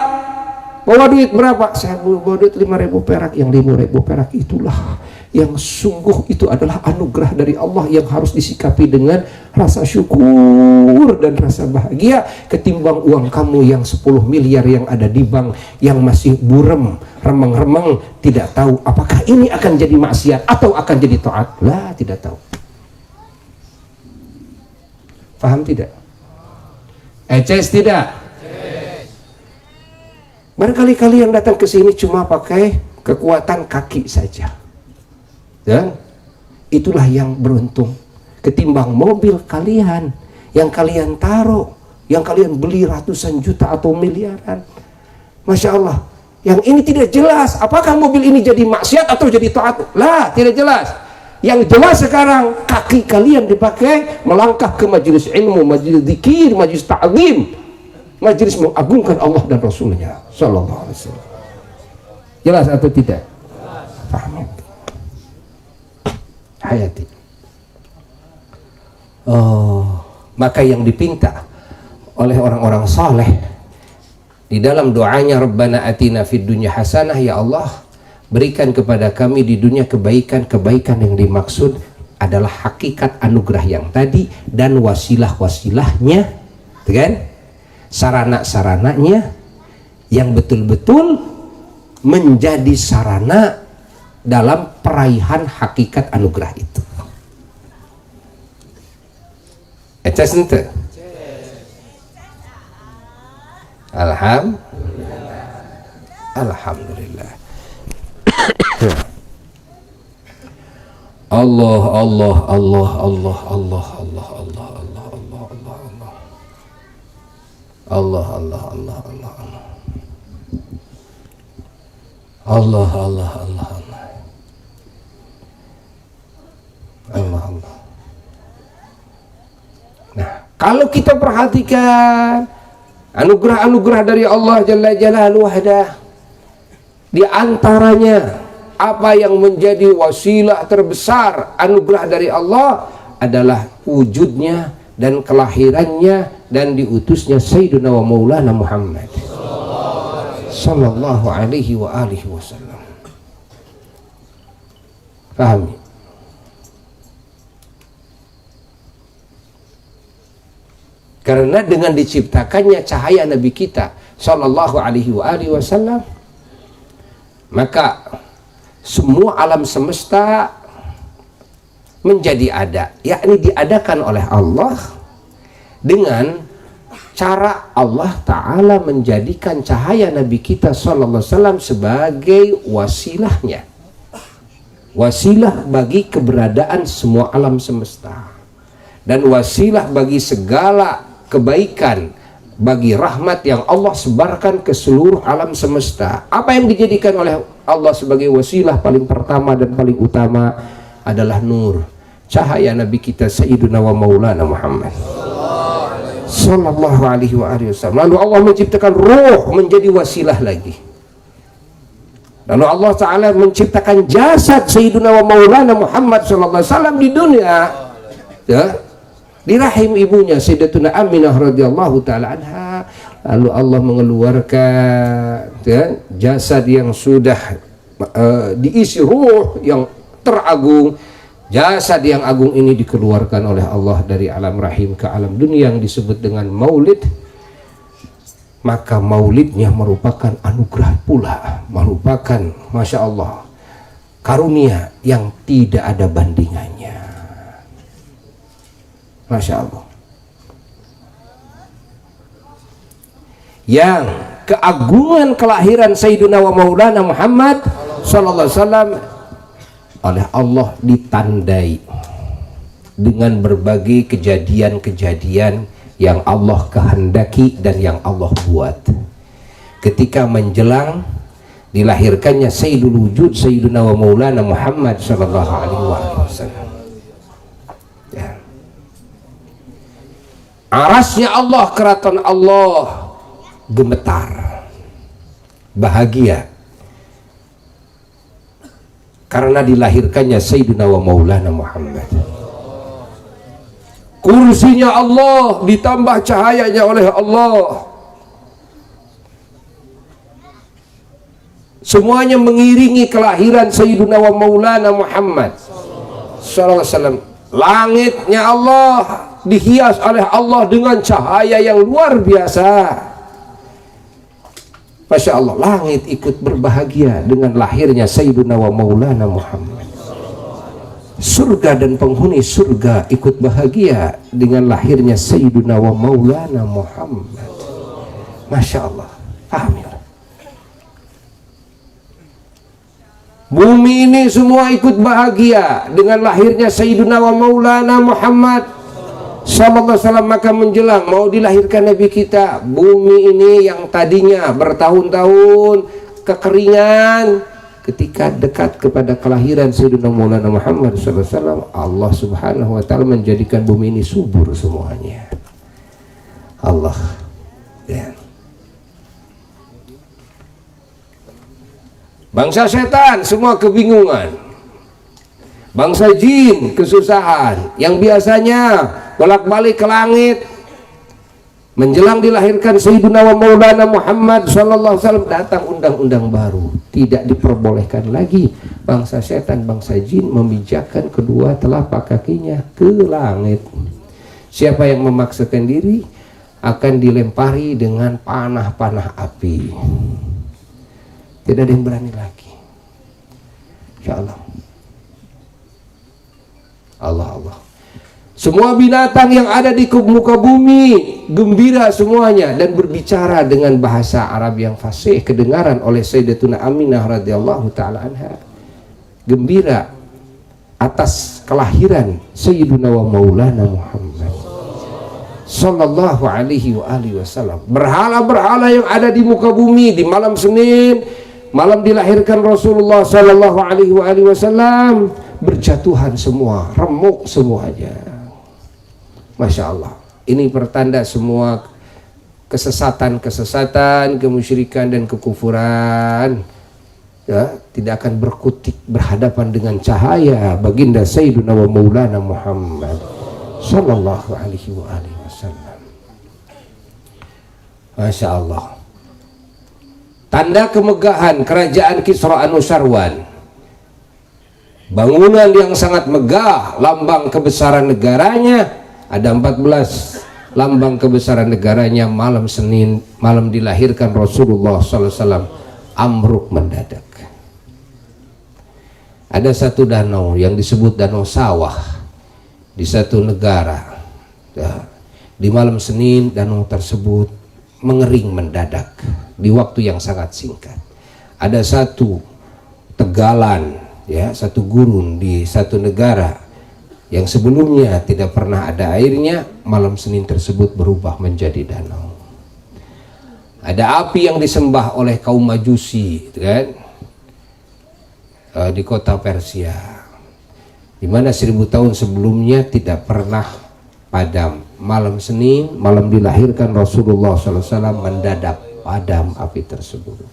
Bawa duit berapa? Saya bawa duit 5.000 perak. Yang 5.000 perak itulah yang sungguh itu adalah anugerah dari Allah yang harus disikapi dengan rasa syukur dan rasa bahagia, ketimbang uang kamu yang 10 miliar yang ada di bank yang masih burem, remeng-remeng, tidak tahu apakah ini akan jadi maksiat atau akan jadi taat. Lah, tidak tahu. Paham tidak? Eces tidak? Barangkali kalian datang ke sini cuma pakai kekuatan kaki saja, dan itulah yang beruntung, ketimbang mobil kalian yang kalian taruh, yang kalian beli ratusan juta atau miliaran. Masya Allah, yang ini tidak jelas apakah mobil ini jadi maksiat atau jadi taat. Lah, tidak jelas. Yang jelas sekarang kaki kalian dipakai melangkah ke majelis ilmu, majelis zikir, majelis ta'zim, majelis mengagungkan Allah dan Rasulnya sallallahu alaihi wasallam. Jelas atau tidak? Paham? Hayati. Oh, maka yang dipinta oleh orang-orang saleh di dalam doanya, Rabbana atina fid dunya hasanah, ya Allah, berikan kepada kami di dunia kebaikan-kebaikan yang dimaksud adalah hakikat anugerah yang tadi dan wasilah-wasilahnya, kan? Sarana-sarananya yang betul-betul menjadi sarana dalam peraihan hakikat anugerah itu. Eces ente? Alhamdulillah. Allah Allah Allah Allah Allah Allah Allah Allah Allah Allah Allah Allah Allah Allah Allah Allah Allah Allah Allah. Nah, kalau kita perhatikan anugerah-anugerah dari Allah Jalla Jalaluhu ada, di antaranya apa yang menjadi wasilah terbesar anugerah dari Allah adalah wujudnya dan kelahirannya dan diutusnya Sayyidina wa Maulana Muhammad sallallahu alaihi wa alihi wasallam. Pahami? Karena dengan diciptakannya cahaya Nabi kita sallallahu alaihi wa alihi wasallam, maka semua alam semesta menjadi ada, yakni diadakan oleh Allah dengan cara Allah Ta'ala menjadikan cahaya Nabi kita sallallahu alaihi wasallam sebagai wasilahnya, wasilah bagi keberadaan semua alam semesta dan wasilah bagi segala kebaikan, bagi rahmat yang Allah sebarkan ke seluruh alam semesta. Apa yang dijadikan oleh Allah sebagai wasilah paling pertama dan paling utama adalah nur, cahaya Nabi kita Sayyidina wa Maulana Muhammad sallallahu alaihi wa alihi wasallam. Lalu Allah menciptakan ruh menjadi wasilah lagi. Lalu Allah Ta'ala menciptakan jasad Sayyidina wa Maulana Muhammad sallallahu alaihi wasallam di dunia, ya, di rahim ibunya Sayyidatuna Aminah radhiyallahu taala anha. Lalu Allah mengeluarkan, ya, jasad yang sudah diisi ruh yang teragung. Jasad yang agung ini dikeluarkan oleh Allah dari alam rahim ke alam dunia yang disebut dengan maulid. Maka maulidnya merupakan anugerah pula, merupakan, Masya Allah, karunia yang tidak ada bandingannya. Masya Allah. Yang keagungan kelahiran Sayyidina wa Maulana Muhammad sallallahu alaihi wasallam oleh Allah ditandai dengan berbagai kejadian-kejadian yang Allah kehendaki dan yang Allah buat. Ketika menjelang dilahirkannya Sayyidul Wujud Sayyidina wa Maulana Muhammad sallallahu alaihi wasallam, ya, arasnya Allah, keraton Allah gemetar, bahagia karena dilahirkannya Sayyidina wa Maulana Muhammad. Kursinya Allah ditambah cahayanya oleh Allah. semuanya mengiringi kelahiran Sayyiduna wa Maulana Muhammad sallallahu alaihi wasallam. Langitnya Allah dihias oleh Allah dengan cahaya yang luar biasa. Masya Allah, langit ikut berbahagia dengan lahirnya Sayyiduna wa Maulana Muhammad. Surga dan penghuni surga ikut bahagia dengan lahirnya Sayyiduna wa Maulana Muhammad. Masya Allah. Amin. Bumi ini semua ikut bahagia dengan lahirnya Sayyiduna wa Maulana Muhammad sallallahu alaihi wasallam. Maka menjelang mau dilahirkan Nabi kita, bumi ini yang tadinya bertahun-tahun kekeringan, ketika dekat kepada kelahiran Sayyiduna Maulana Muhammad sallallahu alaihi wasallam, Allah Subhanahu wa taala menjadikan bumi ini subur semuanya. Allah, ya. Bangsa setan semua kebingungan, bangsa jin kesusahan, yang biasanya bolak-balik ke langit menjelang dilahirkan Sayyiduna wa Maulana Muhammad sallallahu alaihi wasallam, datang undang-undang baru, tidak diperbolehkan lagi bangsa setan, bangsa jin memijakkan kedua telapak kakinya ke langit. Siapa yang memaksakan diri akan dilempari dengan panah-panah api. Tidak ada yang berani lagi. Ya Allah. Allah. Semua binatang yang ada di muka bumi gembira semuanya dan berbicara dengan bahasa Arab yang fasih, kedengaran oleh Sayyidatuna Aminah radhiyallahu taala anha. Gembira atas kelahiran Sayyiduna wa Maulana Muhammad sallallahu alaihi wa alihi wasallam. Berhala-berhala yang ada di muka bumi di malam Senin, malam dilahirkan Rasulullah sallallahu alaihi wasallam, berjatuhan semua, remuk semuanya. Masya Allah. Ini pertanda semua kesesatan, kemusyrikan dan kekufuran, ya, tidak akan berkutik berhadapan dengan cahaya baginda Sayyiduna wa Maulana Muhammad sallallahu alaihi wasallam. Masya Allah. Tanda kemegahan kerajaan Kisra Anusharwan, bangunan yang sangat megah, lambang kebesaran negaranya. Ada 14 lambang kebesaran negaranya. Malam Senin, malam dilahirkan Rasulullah SAW, amruk mendadak. Ada satu danau yang disebut Danau Sawah di satu negara, ya. Di malam Senin danau tersebut mengering mendadak di waktu yang sangat singkat. Ada satu tegalan, ya, satu gurun di satu negara yang sebelumnya tidak pernah ada airnya, malam Senin tersebut berubah menjadi danau. Ada api yang disembah oleh kaum Majusi, kan, di kota Persia, di mana 1000 tahun sebelumnya tidak pernah padam. Malam Senin, malam dilahirkan Rasulullah SAW, mendadak padam api tersebut.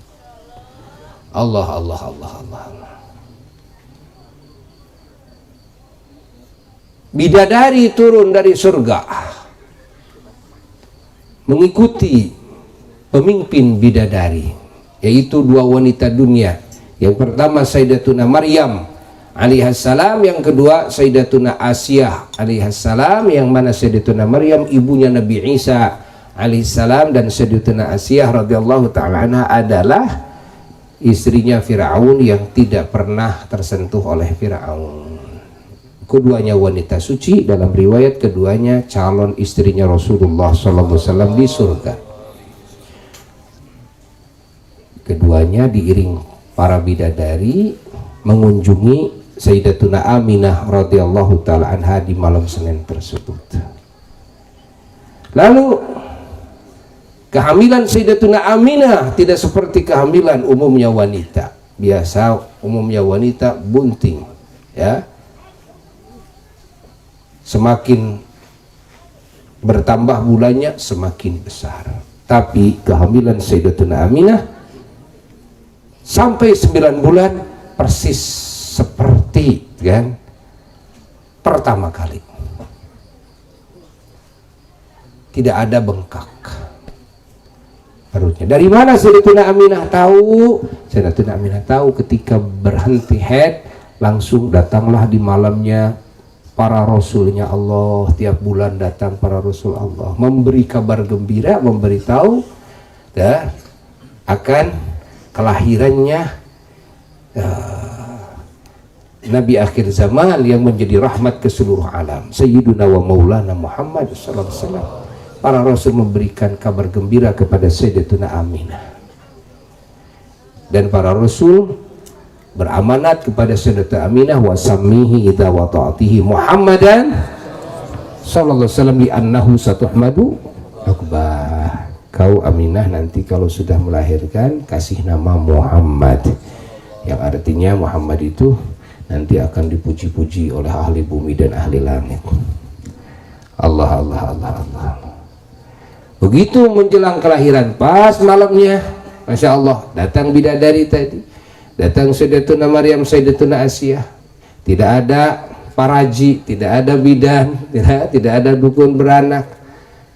Allah. Bidadari turun dari surga mengikuti pemimpin bidadari, yaitu 2 wanita dunia. Yang pertama Sayyidatuna Maryam alaihassalam, yang kedua Sayyidatuna Asiyah alaihassalam, yang mana Sayyidatuna Maryam ibunya Nabi Isa alaihissalam dan Sayyidatuna Asiyah radhiyallahu ta'ala anha adalah istrinya Firaun yang tidak pernah tersentuh oleh Firaun. Keduanya wanita suci, dalam riwayat keduanya calon istrinya Rasulullah SAW di surga. Keduanya diiring para bidadari mengunjungi Sayyidatuna Aminah radhiyallahu ta'ala anha di malam Senin tersebut. Lalu kehamilan Sayyidatuna Aminah tidak seperti kehamilan umumnya wanita. Biasa umumnya wanita bunting, ya, semakin bertambah bulannya semakin besar. Tapi kehamilan Sayyidatuna Aminah sampai 9 bulan persis seperti, kan, pertama kali. Tidak ada bengkak. perutnya. Dari mana Sayyidatuna Aminah tahu? Sayyidatuna Aminah tahu ketika berhenti haid, langsung datanglah di malamnya para rasulnya Allah. Tiap bulan datang para rasul Allah memberi kabar gembira, memberitahu ya, akan kelahirannya Nabi akhir zaman yang menjadi rahmat ke seluruh alam, Sayyiduna wa Maulana Muhammad sallallahu alaihi wasallam. Para rasul memberikan kabar gembira kepada Sayyidatuna Aminah, dan para rasul beramanat kepada Sayyidatuna Aminah, wa sammihi idza wata'atihi Muhammadan sallallahu alaihi wasallam li annahu satuhmadu akbar. Kau Aminah nanti kalau sudah melahirkan kasih nama Muhammad, yang artinya Muhammad itu nanti akan dipuji-puji oleh ahli bumi dan ahli langit. Allah Allah Allah Allah. Begitu menjelang kelahiran, pas malamnya, Masya Allah, datang bidadari tadi, datang Sayyidatuna Maryam, Sayyidatuna Asiyah. Tidak ada paraji, tidak ada bidan, tidak ada dukun beranak.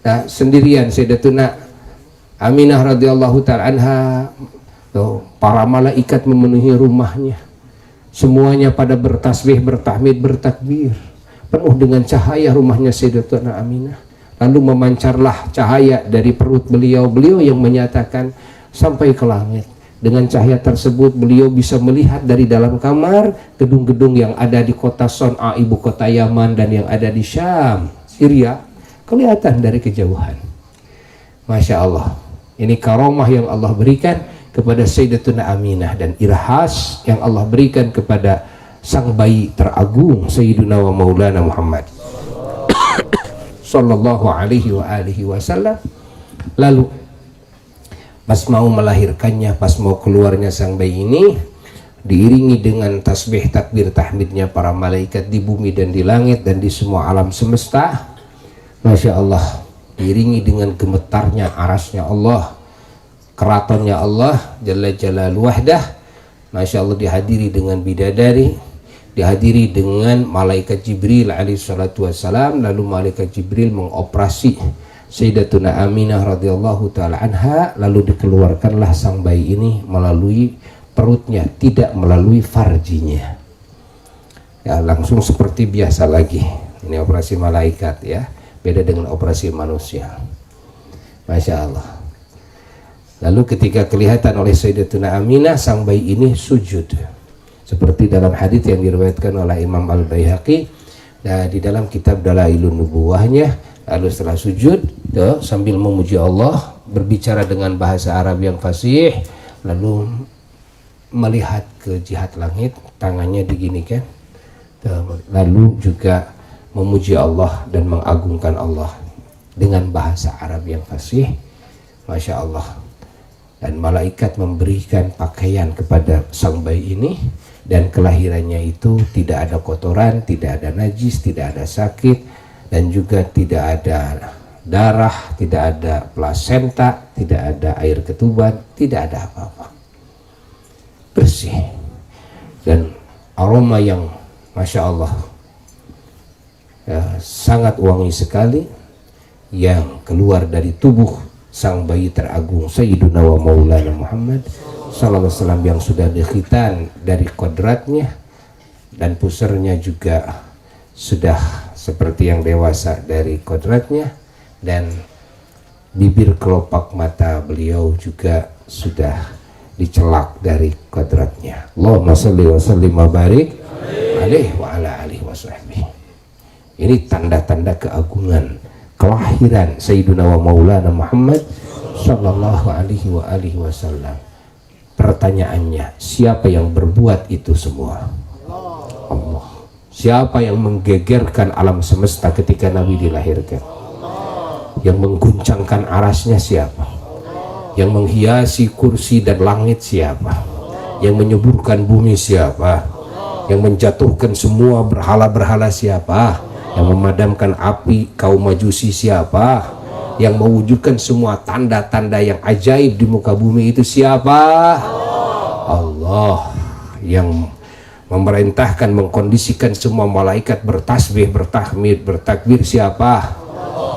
Nah, sendirian Sayyidatuna Aminah radhiyallahu ta'ala anha. Para malaikat memenuhi rumahnya, semuanya pada bertasbih, bertahmid, bertakbir. Penuh dengan cahaya rumahnya Sayyidatuna Aminah. Lalu memancarlah cahaya dari perut beliau yang menyatakan sampai ke langit. Dengan cahaya tersebut beliau bisa melihat dari dalam kamar gedung-gedung yang ada di kota Son'a, ibu kota Yaman, dan yang ada di Syam, Syria, kelihatan dari kejauhan. Masya Allah, ini karomah yang Allah berikan kepada Sayyidatuna Aminah, dan irhas yang Allah berikan kepada sang bayi teragung Sayyiduna wa Maulana Muhammad sallallahu alaihi wa alihi wasallam. Lalu pas mau melahirkannya, pas mau keluarnya sang bayi ini, diiringi dengan tasbih, takbir, tahmidnya para malaikat di bumi dan di langit dan di semua alam semesta. Masya Allah, diiringi dengan gemetarnya arasnya Allah, keratonnya Allah Jalla Jalaluhu Wahdah. Masya Allah, dihadiri dengan bidadari, dihadiri dengan malaikat Jibril alaihi salatu wassalam. Lalu malaikat Jibril mengoperasi Sayyidatuna Aminah radhiyallahu ta'ala anha. Lalu dikeluarkanlah sang bayi ini melalui perutnya, tidak melalui farjinya ya, langsung seperti biasa lagi. Ini operasi malaikat ya, beda dengan operasi manusia. Masya Allah. Lalu ketika kelihatan oleh Sayyidatuna Aminah, sang bayi ini sujud seperti dalam hadits yang diriwayatkan oleh Imam Al-Baihaqi di dalam kitab Dalailun Nubuwahnya. Lalu setelah sujud sambil memuji Allah, berbicara dengan bahasa Arab yang fasih, lalu melihat ke jihad langit, tangannya diginikan, lalu juga memuji Allah dan mengagungkan Allah dengan bahasa Arab yang fasih. Masya Allah. Dan malaikat memberikan pakaian kepada sang bayi ini, dan kelahirannya itu tidak ada kotoran, tidak ada najis, tidak ada sakit, dan juga tidak ada darah, tidak ada plasenta, tidak ada air ketuban, tidak ada apa-apa. Bersih dan aroma yang Masya Allah ya, sangat wangi sekali yang keluar dari tubuh sang bayi teragung Sayyiduna wa Maulana Muhammad sallallahu alaihi wasallam, yang sudah dikhitan dari kodratnya, dan pusernya juga sudah seperti yang dewasa dari kodratnya, dan bibir kelopak mata beliau juga sudah dicelak dari kodratnya. Allahumma sholli wa sallim wa barik alaihi wa ala alihi wa sahbihi. Ini tanda-tanda keagungan kelahiran Sayyiduna wa Maulana Muhammad sallallahu alaihi wa alihi wasallam. Pertanyaannya, siapa yang berbuat itu semua? Allah. Siapa yang menggegerkan alam semesta ketika Nabi dilahirkan? Yang mengguncangkan arasnya siapa? Yang menghiasi kursi dan langit siapa? Yang menyuburkan bumi siapa? Yang menjatuhkan semua berhala-berhala siapa? Yang memadamkan api kaum Majusi siapa? Yang mewujudkan semua tanda-tanda yang ajaib di muka bumi itu siapa? Allah. Yang memerintahkan, mengkondisikan semua malaikat bertasbih, bertahmid, bertakbir siapa?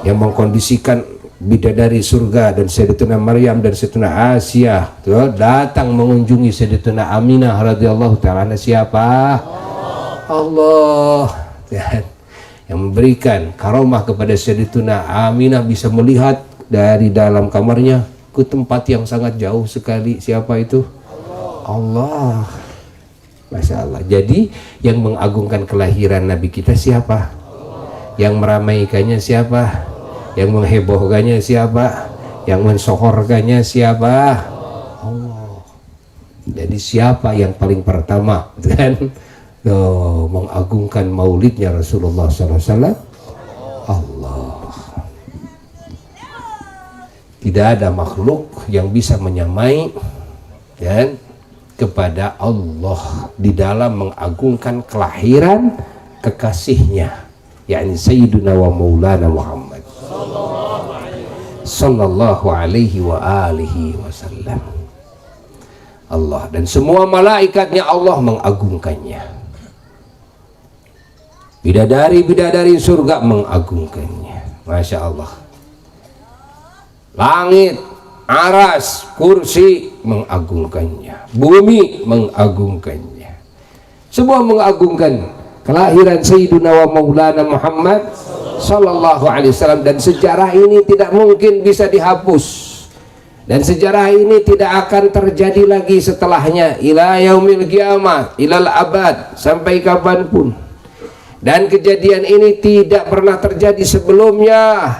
Yang mengkondisikan bidadari surga dan Sayyidatuna Maryam dan Sayyidatuna Asia datang mengunjungi Sayyidatuna Aminah radhiyallahu ta'ala. Siapa? Allah. Yang memberikan karomah kepada Sayyidatuna Aminah bisa melihat dari dalam kamarnya ke tempat yang sangat jauh sekali. Siapa itu? Allah. Masya Allah. Jadi yang mengagungkan kelahiran Nabi kita siapa? Yang meramaikannya siapa? Yang menghebohkannya siapa? Yang mensohorkannya siapa? Allah. Jadi siapa yang paling pertama kan mengagungkan maulidnya Rasulullah SAW? Allah. Tidak ada makhluk yang bisa menyamai dan kepada Allah di dalam mengagungkan kelahiran kekasihnya, yakni Sayyiduna wa Maulana Muhammad sallallahu alaihi wa alihi wasallam. Allah dan semua malaikatnya Allah mengagungkannya. Bidadari-bidadari surga mengagungkannya. Masya Allah. Langit, aras, kursi mengagungkannya. Bumi mengagungkannya. Semua mengagungkan kelahiran Sayyiduna wa Maulana Muhammad sallallahu alaihi wasallam, dan sejarah ini tidak mungkin bisa dihapus, dan sejarah ini tidak akan terjadi lagi setelahnya ila yaumil qiyamah, ilal abad, sampai kapanpun. Dan kejadian ini tidak pernah terjadi sebelumnya,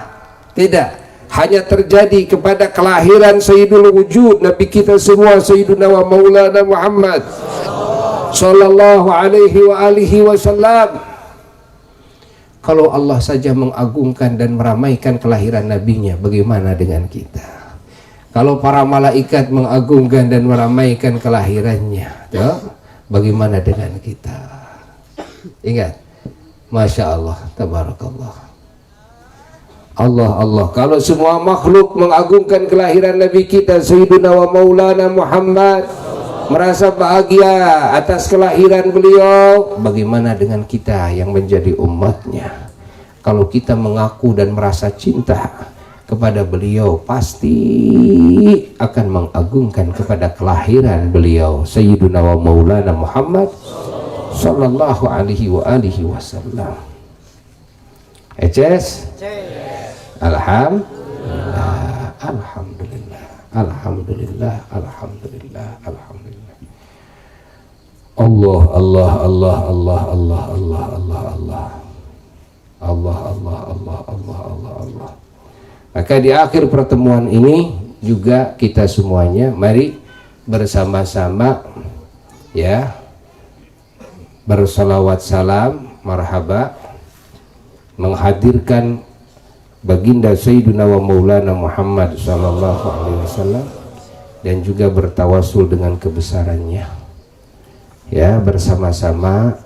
tidak, hanya terjadi kepada kelahiran Sayyidul Wujud, Nabi kita semua Sayyiduna wa Maulana Muhammad sallallahu alaihi wa alihi wasallam. Kalau Allah saja mengagungkan dan meramaikan kelahiran nabinya, bagaimana dengan kita? Kalau para malaikat mengagungkan dan meramaikan kelahirannya, bagaimana dengan kita? Ingat, Masya Allah, Tabarakallah. Allah. Kalau semua makhluk mengagungkan kelahiran Nabi kita Sayyiduna wa Maulana Muhammad, merasa bahagia atas kelahiran beliau, bagaimana dengan kita yang menjadi umatnya? Kalau kita mengaku dan merasa cinta kepada beliau, pasti akan mengagungkan kepada kelahiran beliau Sayyiduna wa Maulana Muhammad sallallahu alaihi wa alihi wasallam. Alhamdulillah, alhamdulillah, alhamdulillah, alhamdulillah, alhamdulillah. Allah, Allah, Allah, Allah, Allah, Allah, Allah, Allah, Allah, Allah, Allah, Allah, Allah, Allah. Maka di akhir pertemuan ini juga kita semuanya mari bersama-sama ya bersalawat salam marhaba menghadirkan baginda Sayyiduna wa Maulana Muhammad sallallahu alaihi wasallam, dan juga bertawasul dengan kebesarannya ya, bersama-sama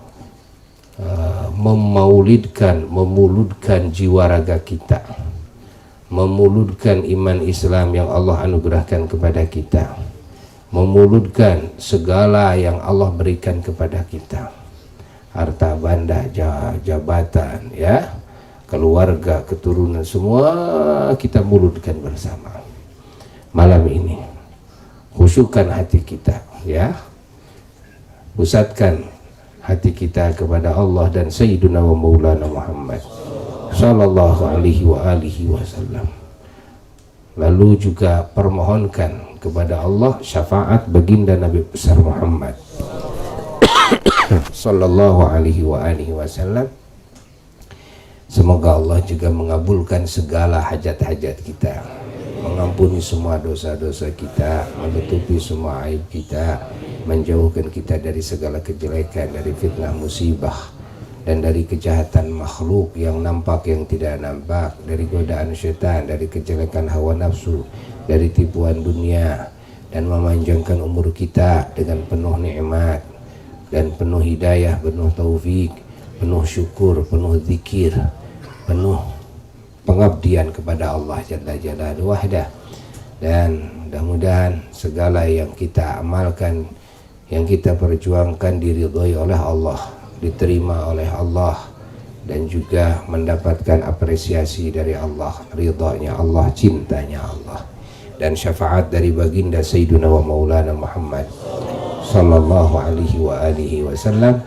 memuludkan jiwa raga kita, memuludkan iman Islam yang Allah anugerahkan kepada kita, memuludkan segala yang Allah berikan kepada kita, harta benda, jabatan ya, keluarga, keturunan, semua kita mulutkan bersama malam ini. Khusyukkan hati kita ya, pusatkan hati kita kepada Allah dan Sayyiduna wa Maulana Muhammad sallallahu alaihi wa alihi wasallam. Lalu juga permohonkan kepada Allah syafaat baginda Nabi besar Muhammad sallallahu alaihi wa alihi wasallam. Semoga Allah juga mengabulkan segala hajat-hajat kita, mengampuni semua dosa-dosa kita, menutupi semua aib kita, menjauhkan kita dari segala kejelekan, dari fitnah musibah, dan dari kejahatan makhluk yang nampak yang tidak nampak, dari godaan syaitan, dari kejelekan hawa nafsu, dari tipuan dunia, dan memanjangkan umur kita dengan penuh nikmat dan penuh hidayah, penuh taufik, penuh syukur, penuh zikir, penuh pengabdian kepada Allah Jalla Jalaluhu wahdah. Dan mudah-mudahan segala yang kita amalkan, yang kita perjuangkan diridhoi oleh Allah, diterima oleh Allah, dan juga mendapatkan apresiasi dari Allah, ridhanya Allah, cintanya Allah, dan syafaat dari baginda Sayyiduna wa Maulana Muhammad sallallahu alaihi wa alihi wasallam.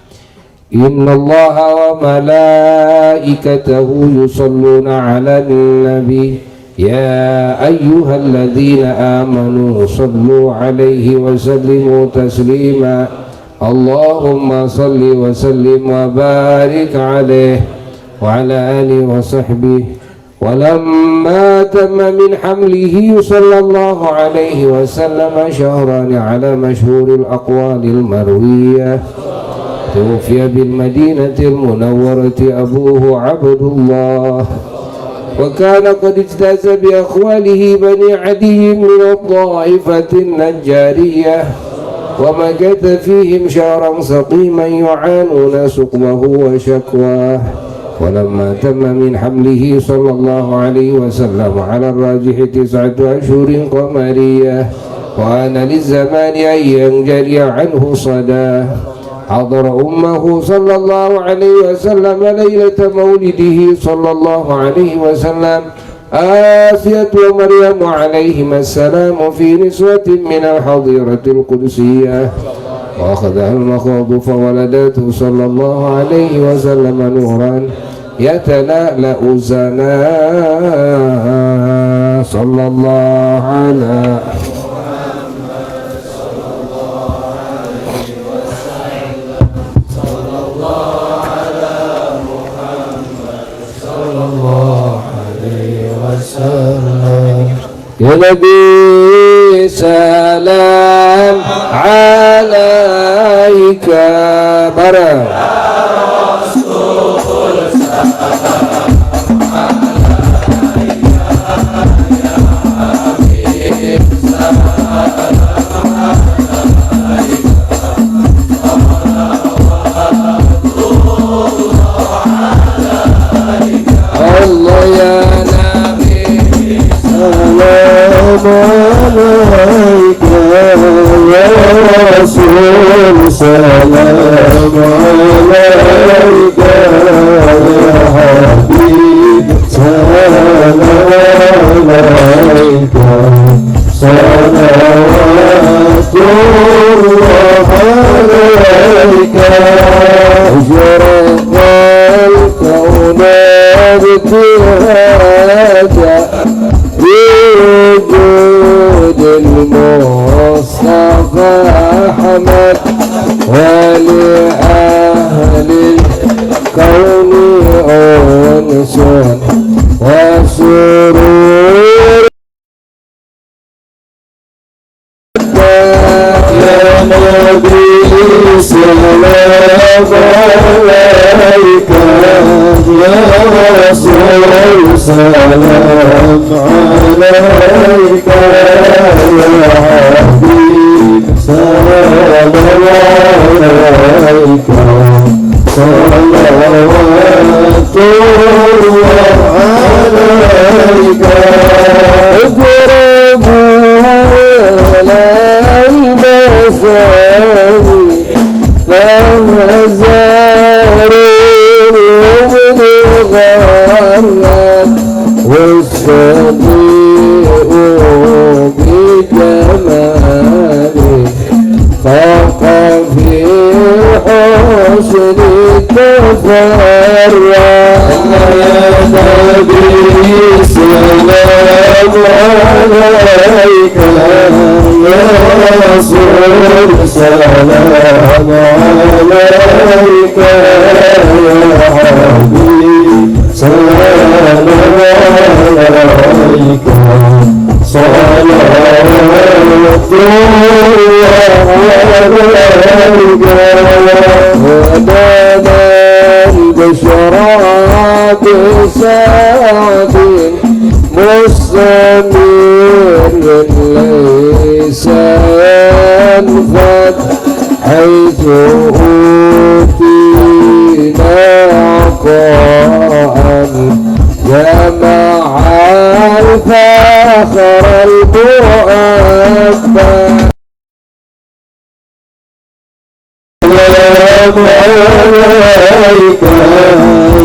Inna Allaha wa malaikatahu yusalluna 'alan nabi ya ayyuhalladzina amanu sallu 'alaihi wa sallimu taslima. Allahumma salli wa sallim wa barik 'alaihi wa 'ala alihi wa sahbihi. ولما تم من حمله صلى الله عليه وسلم شهران على مشهور الأقوال المروية توفي بالمدينة المنورة أبوه عبد الله، وكان قد اجتاز بأخواله بني عدي من الطائفة النجارية، ومكث فيهم شهرا سقيما يعانون سقمه وشكواه. ولما تم من حمله صلى الله عليه وسلم على الراجح 9 أشهر قمرية، وآن للزمان أن ينجلي عنه صداه، حضر أمه صلى الله عليه وسلم ليلة مولده صلى الله عليه وسلم آسية ومريم عليهما السلام في نسوة من الحظيرة القدسية، وأخذها المخاض فولدته صلى الله عليه وسلم نورا يتلألأ زنا صلى الله على يا نبي سلام عليك برا الله يا عليك يا رسول سلام عليك يا حبيب سلام عليك صلوات الله عليك أجرى الكون ابتهاجا وجود المصطفى أحمد ولأهل الكون أنس وسرور يا نبي سلام عليك يا رسول سلام عليك يا حبيب سلام عليك صلوات الله عليك اضربوا على المساوي فهزاروا بالغرام والصديق بجماله فوق في حسن التفرع يا نبي سلام عليك يا رسول سلام عليك يا حبيب سلام عليك صلوات الله عليك ودانا بشراب سعد مستمر ليس ينفد حيث أوتينا عطاء جمع الفخر المؤبد عليك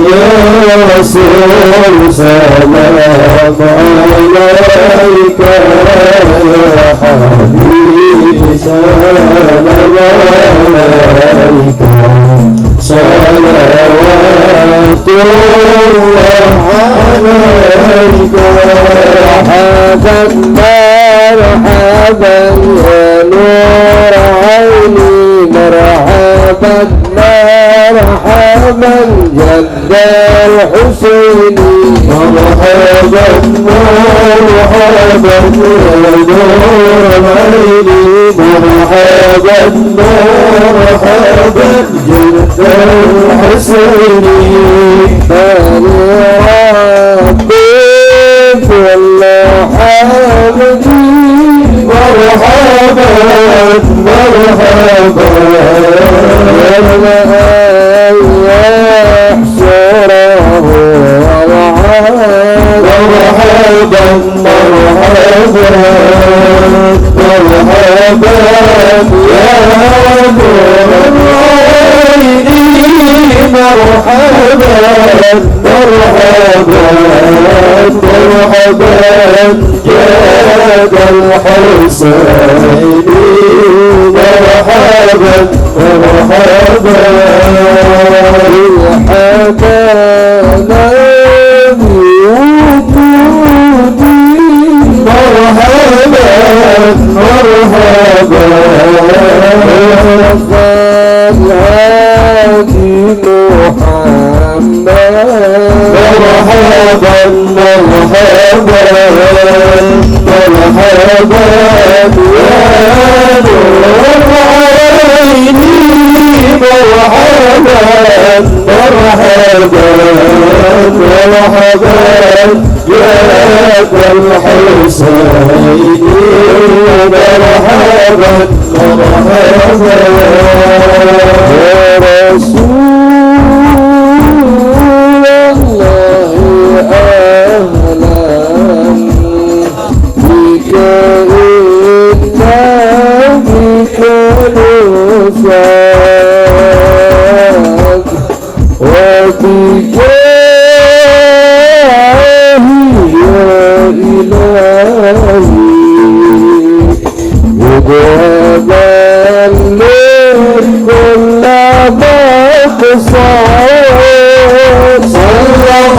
يا رسول سلام عليك يا حبيبي سلام عليك صلوات الله عليك مرحبا مرحبا يا نور عيني مرحبا مرحبا جد الحسين مرحبا مرحبا يا نور عيني مرحبا مرحبا جد الحسين ربي كل حمدي مرحبا مرحبا يحشره مرحبا مرحبا مرحبا يا نور عيني مرحبا مرحبا مرحبا جاد الحسين مرحبا مرحبا حكانا بوجودي مرحبا مرحبا الهادي محمد مرحبا مرحبا مرحبا يا نور عيني مرحبا مرحبا مرحبا يا الحسين مرحبا مرحبا يا رسول الله أهلا بك إنا بك نفاق وبك يا إلهي وضربا لكل مقصود صلى الله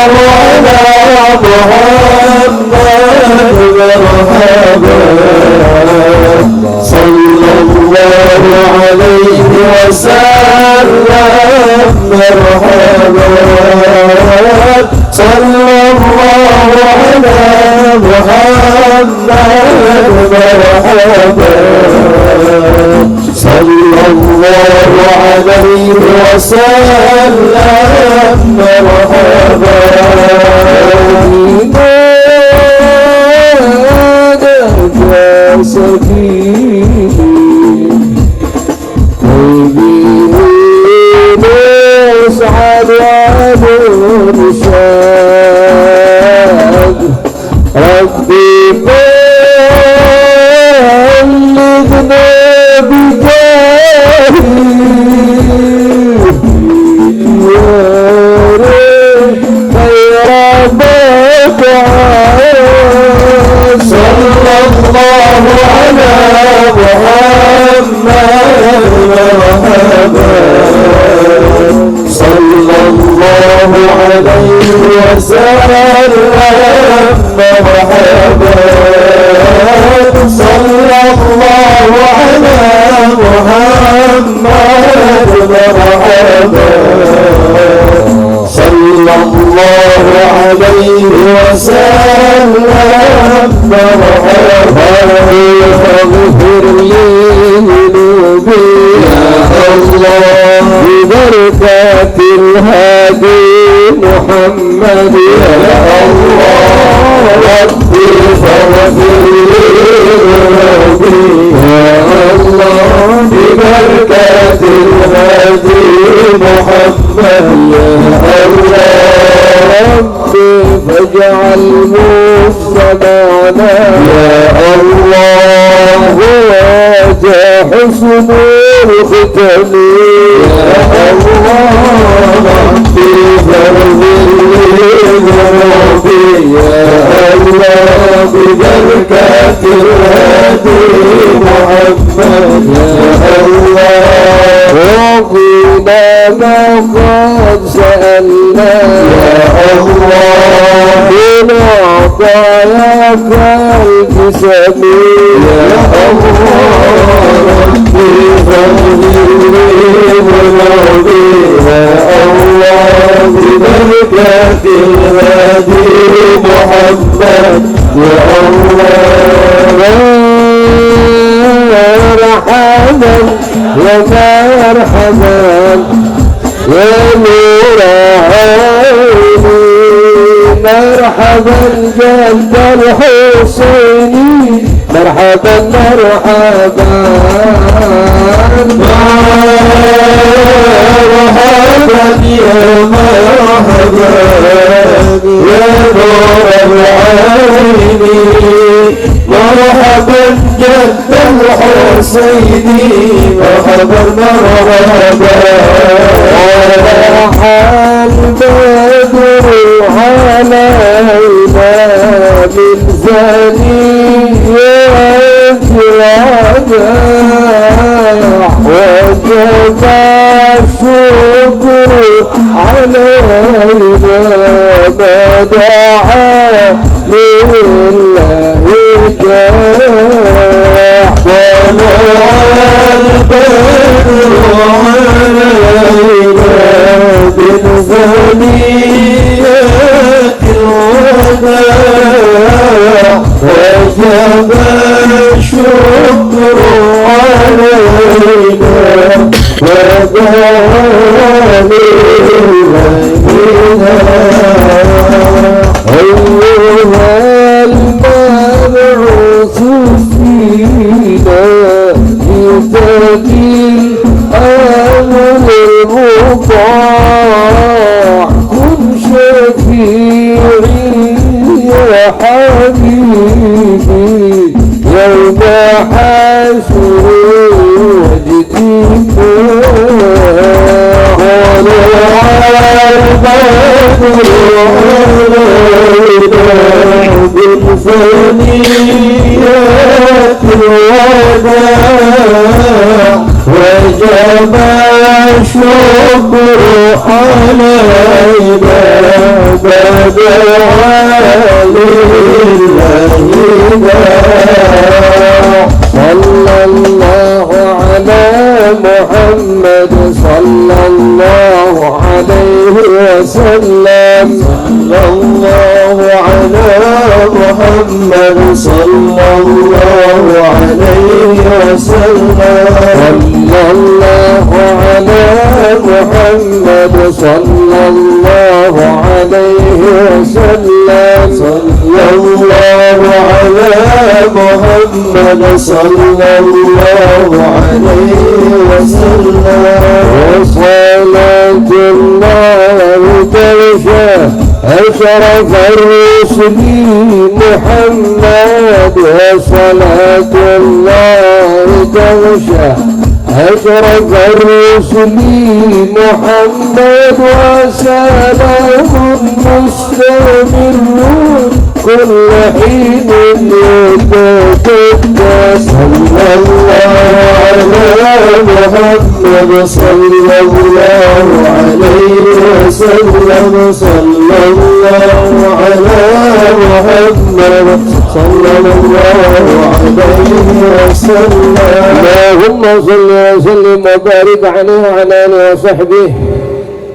على محمد مرحبا صلى الله عليه وسلم مرحبا صلى الله على محمد مرحبا صلى الله عليه وسلم مرحبا نادى سكيني نسعد ونشاد ربي بلغنا بجاهي يا رب خير مقعد صلى الله على محمد مرحبا صلى الله عليه وسلم مرحبا صلى الله على محمد مرحبا صلى الله عليه وسلم مرحبا فاغفر لي ذنوبي يا الله ببركة الهادي محمد يا الله ربي فاغفر لي ذنوبي يا الله ببركة الهادي محمد يا الله ربي فاجعل مجتمعنا يا الله وجه حسن الختم يا الله ربي ما قد سألنا يا الله من عطاياك الجسم يا الله ربي فاغفر لي ذنوبي يا الله ببركة الهادي محمد يا الله مرحبا ومرحبا يا نور عيني مرحبا جد الحسيني مرحبا مرحبا مرحبا يا مرحبا يا نور العين مرحبا جد الحسيني مرحبا مرحبا البدر علينا من ثنيات الوداع وجب الشكر علينا ما دعا لله جاح طلع البدر علينا من ثنيات الوداع وجب الشكر علينا ودعا أيها المبعوث فينا بتدي الأمر المطاع كن شفيعي يا حبيبي يوم حشر وجدك بالفنيات الوداع وجب الشكر علينا بدعا لله صلى الله على محمد صلى الله عليه وسلم صلى الله على محمد صلى الله عليه وسلم صلى الله على محمد صلى الله عليه وسلم صلى الله على محمد صلى الله عليه وسلم وصلاة الله تغشى أشرف الرسل محمد وصلاة الله تغشى أشرف الرسل محمد وسلام مستمر كل حين يتجدد صلى الله على محمد صلى الله عليه وسلم صلى الله على محمد صلى الله عليه وسلم اللهم صل وسلم وبارك عليه وعلى آله وصحبه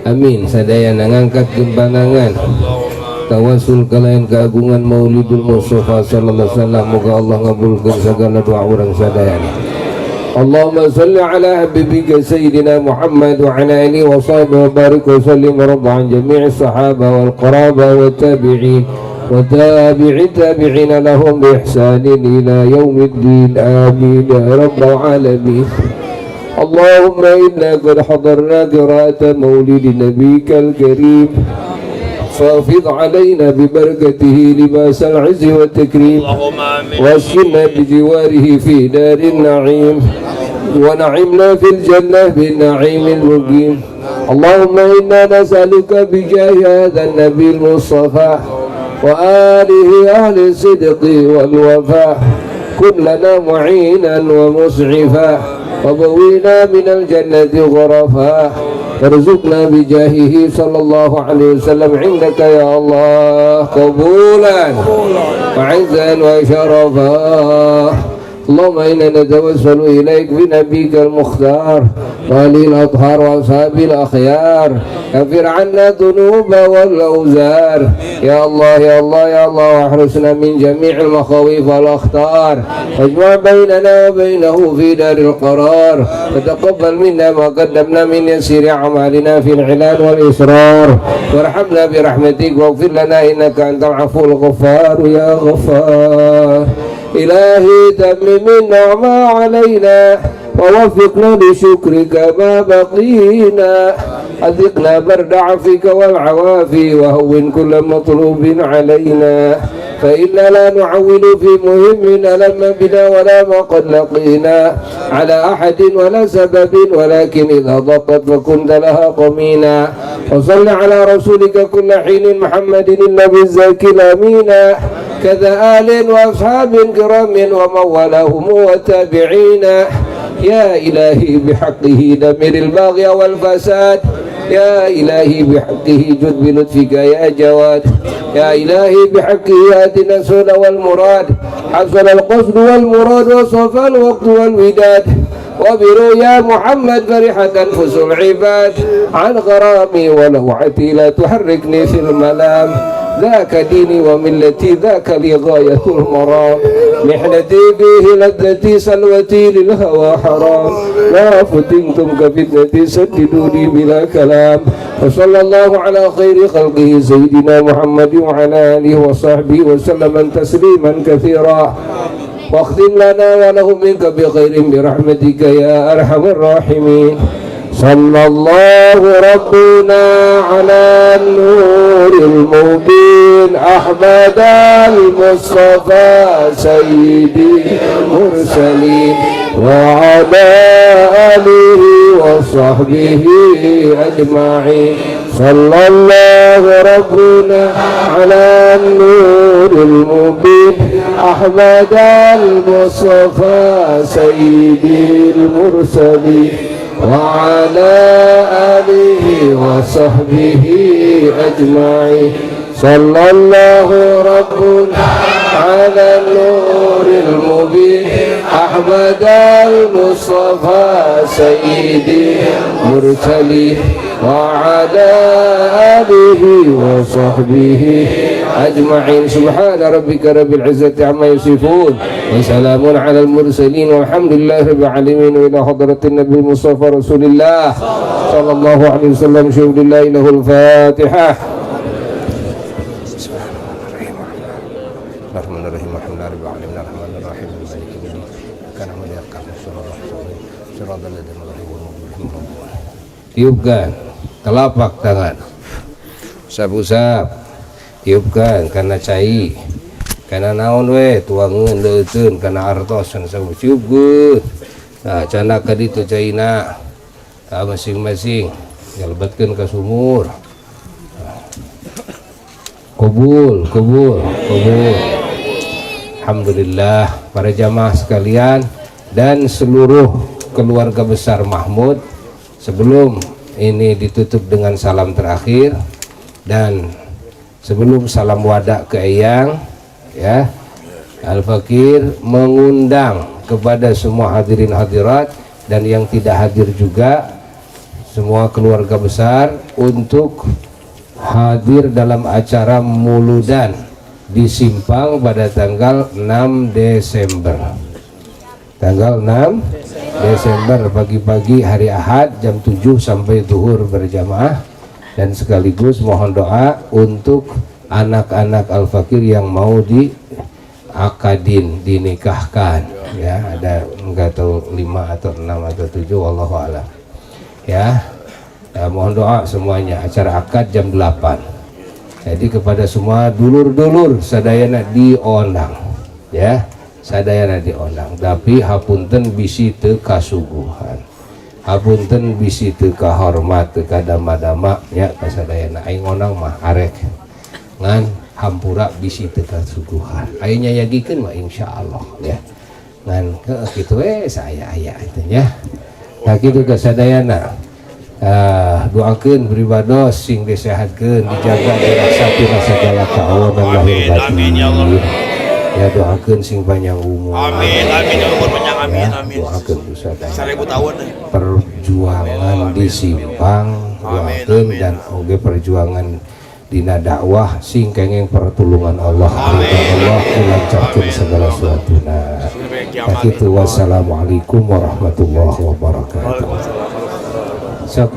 amin. Sadaya ngangkat kebanangan tawasul kalayan keagungan Maulidul Mustafa sallallahu alaihi wasallam, moga Allah ngabulkan segala doa orang sadaya. Allahumma salli ala habibika sayyidina Muhammad wa ala alihi wa sahbihi wa barik wa sallim wa radha an jami'i sahaba wal qaraba wa tabi'in wa tabi'i tabi'ina lahum bi ihsanin ila yaumiddin amin ya rabbal alamin. اللهم إنا قد حضرنا قراءة مولد نبيك الكريم فافض علينا ببركته لباس العز والتكريم واسكننا بجواره في دار النعيم ونعمنا في الجنة بالنعيم المقيم. اللهم إنا نسألك بجاه هذا النبي المصطفى وآله أهل الصدق والوفاء كن لنا معينا ومسعفا وبوينا من الجنة غرفا warzuqna bijahihi sallallahu alaihi wasallam indaka ya Allah qabulan wa izzan wa syarafah. Allahumma inna natawassalu ilaik binabiyika al-mukhtar wa lil athhar wa ashabil akhyar kafir anna dhunuba wal awzar ya Allah ya Allah ya Allah wahrusna min jami'il makhawif wal akhtar wajma' bainana wa bainahu fi daril qarar wa taqabbal minna ma qaddamna min yasiri a'malina fil ilan wal israr warhamna bi rahmatik waghfir lana innaka antal afuwul ghaffar ya ghaffar. إلهي تمم النعمة علينا ووفقنا لشكرك ما بقينا أذقنا برد عفك والعوافي وهون كل مطلوب علينا فإنا لا نعول في مهم ألم بنا ولا ما قد لقينا على أحد ولا سبب ولكن إذا ضقت فكنت لها قمينا وصل على رسولك كل حين محمد النبي الزكي الأمين كذا آل وأصحاب كرام ومن والاهم وتابعين يا إلهي بحقه دمر الباغي والفساد يا إلهي بحقه جد بلطفك يا جواد يا إلهي بحقه آتنا السؤل والمراد حصل القصد والمراد وصفى الوقت والوداد وبرؤيا محمد فرحت أنفس العباد عن غرامي ولوعتي لا تحركني في الملام ذاك ديني وملتي ذاك لي غاية المرام محنتي فيه لذتي سلوتي للهوى حرام لا فتنتم كفتنتي سددوني بلا كلام وصلى الله على خير خلقه سيدنا محمد وعلى آله وصحبه وسلم تسليما كثيرا واختم لنا وله منك بخير برحمتك يا أرحم الراحمين. صلى الله ربنا على النور المبين أحمد المصطفى سيدي المرسلين وعلى آله وصحبه أجمعين. صلى الله ربنا على النور المبين أحمد المصطفى سيدي المرسلين وعلى آله وصحبه أجمعين. صلى الله ربنا على النور المبين أحمد المصطفى سيدي المرسلين وعلى آله وصحبه أجمعين. سبحان ربك رب العزة عما يصفون وسلام على المرسلين والحمد لله رب العالمين. إلى حضرة النبي المصطفى رسول الله صلى الله عليه وسلم شهد الله له الفاتحة. Tiupkan telapak tangan, usap-usap, tiupkan karena cai, karena naon we tuangun leuteun karena artos san sabu tiupkeun. Nah, cana ka ditu caina masing-masing ngalebetkeun ka sumur. Kubul. Alhamdulillah para jamaah sekalian dan seluruh keluarga besar Mahmud, sebelum ini ditutup dengan salam terakhir dan sebelum salam wada ke Eyang ya, Al-Fakir mengundang kepada semua hadirin hadirat dan yang tidak hadir juga semua keluarga besar untuk hadir dalam acara Muludan di Simpang pada tanggal 6 Desember. Tanggal 6 Desember pagi-pagi hari Ahad jam 7 sampai zuhur berjamaah, dan sekaligus mohon doa untuk anak-anak Al-Fakir yang mau diakadin, dinikahkan ya, ada enggak tahu 5 atau 6 atau 7 wallahu a'lam ya. Mohon doa semuanya, acara akad jam 8. Jadi kepada semua dulur-dulur sadayana diundang ya, sadayana diundang, tapi hapunten bisi teu kasuguhan, hapunten bisi teu kahormat, teu kadama-dama nya kasadayana. Aing ngondang mah arek ngan hampura bisi teu kasuguhan, aing nyayagikeun mah insyaallah ya, ngan kitu we saya aya itu nya. Nah kitu kasadayana. Doakeun beribadah sing disehatkeun, dijaga dirasakeun segala kaonan lahir batin. Ya doakeun sing panjang umur. Amin amin ya umur panjang amin amin. Doakeun dosa 1000 tahun. Perjuangan di simpang doakeun dan oge perjuangan dina dakwah sing kenging pertulungan Allah. Allah dilancarkeun segala sesuatu. Nah, kitu wassalamualaikum warahmatullahi wabarakatuh. Sok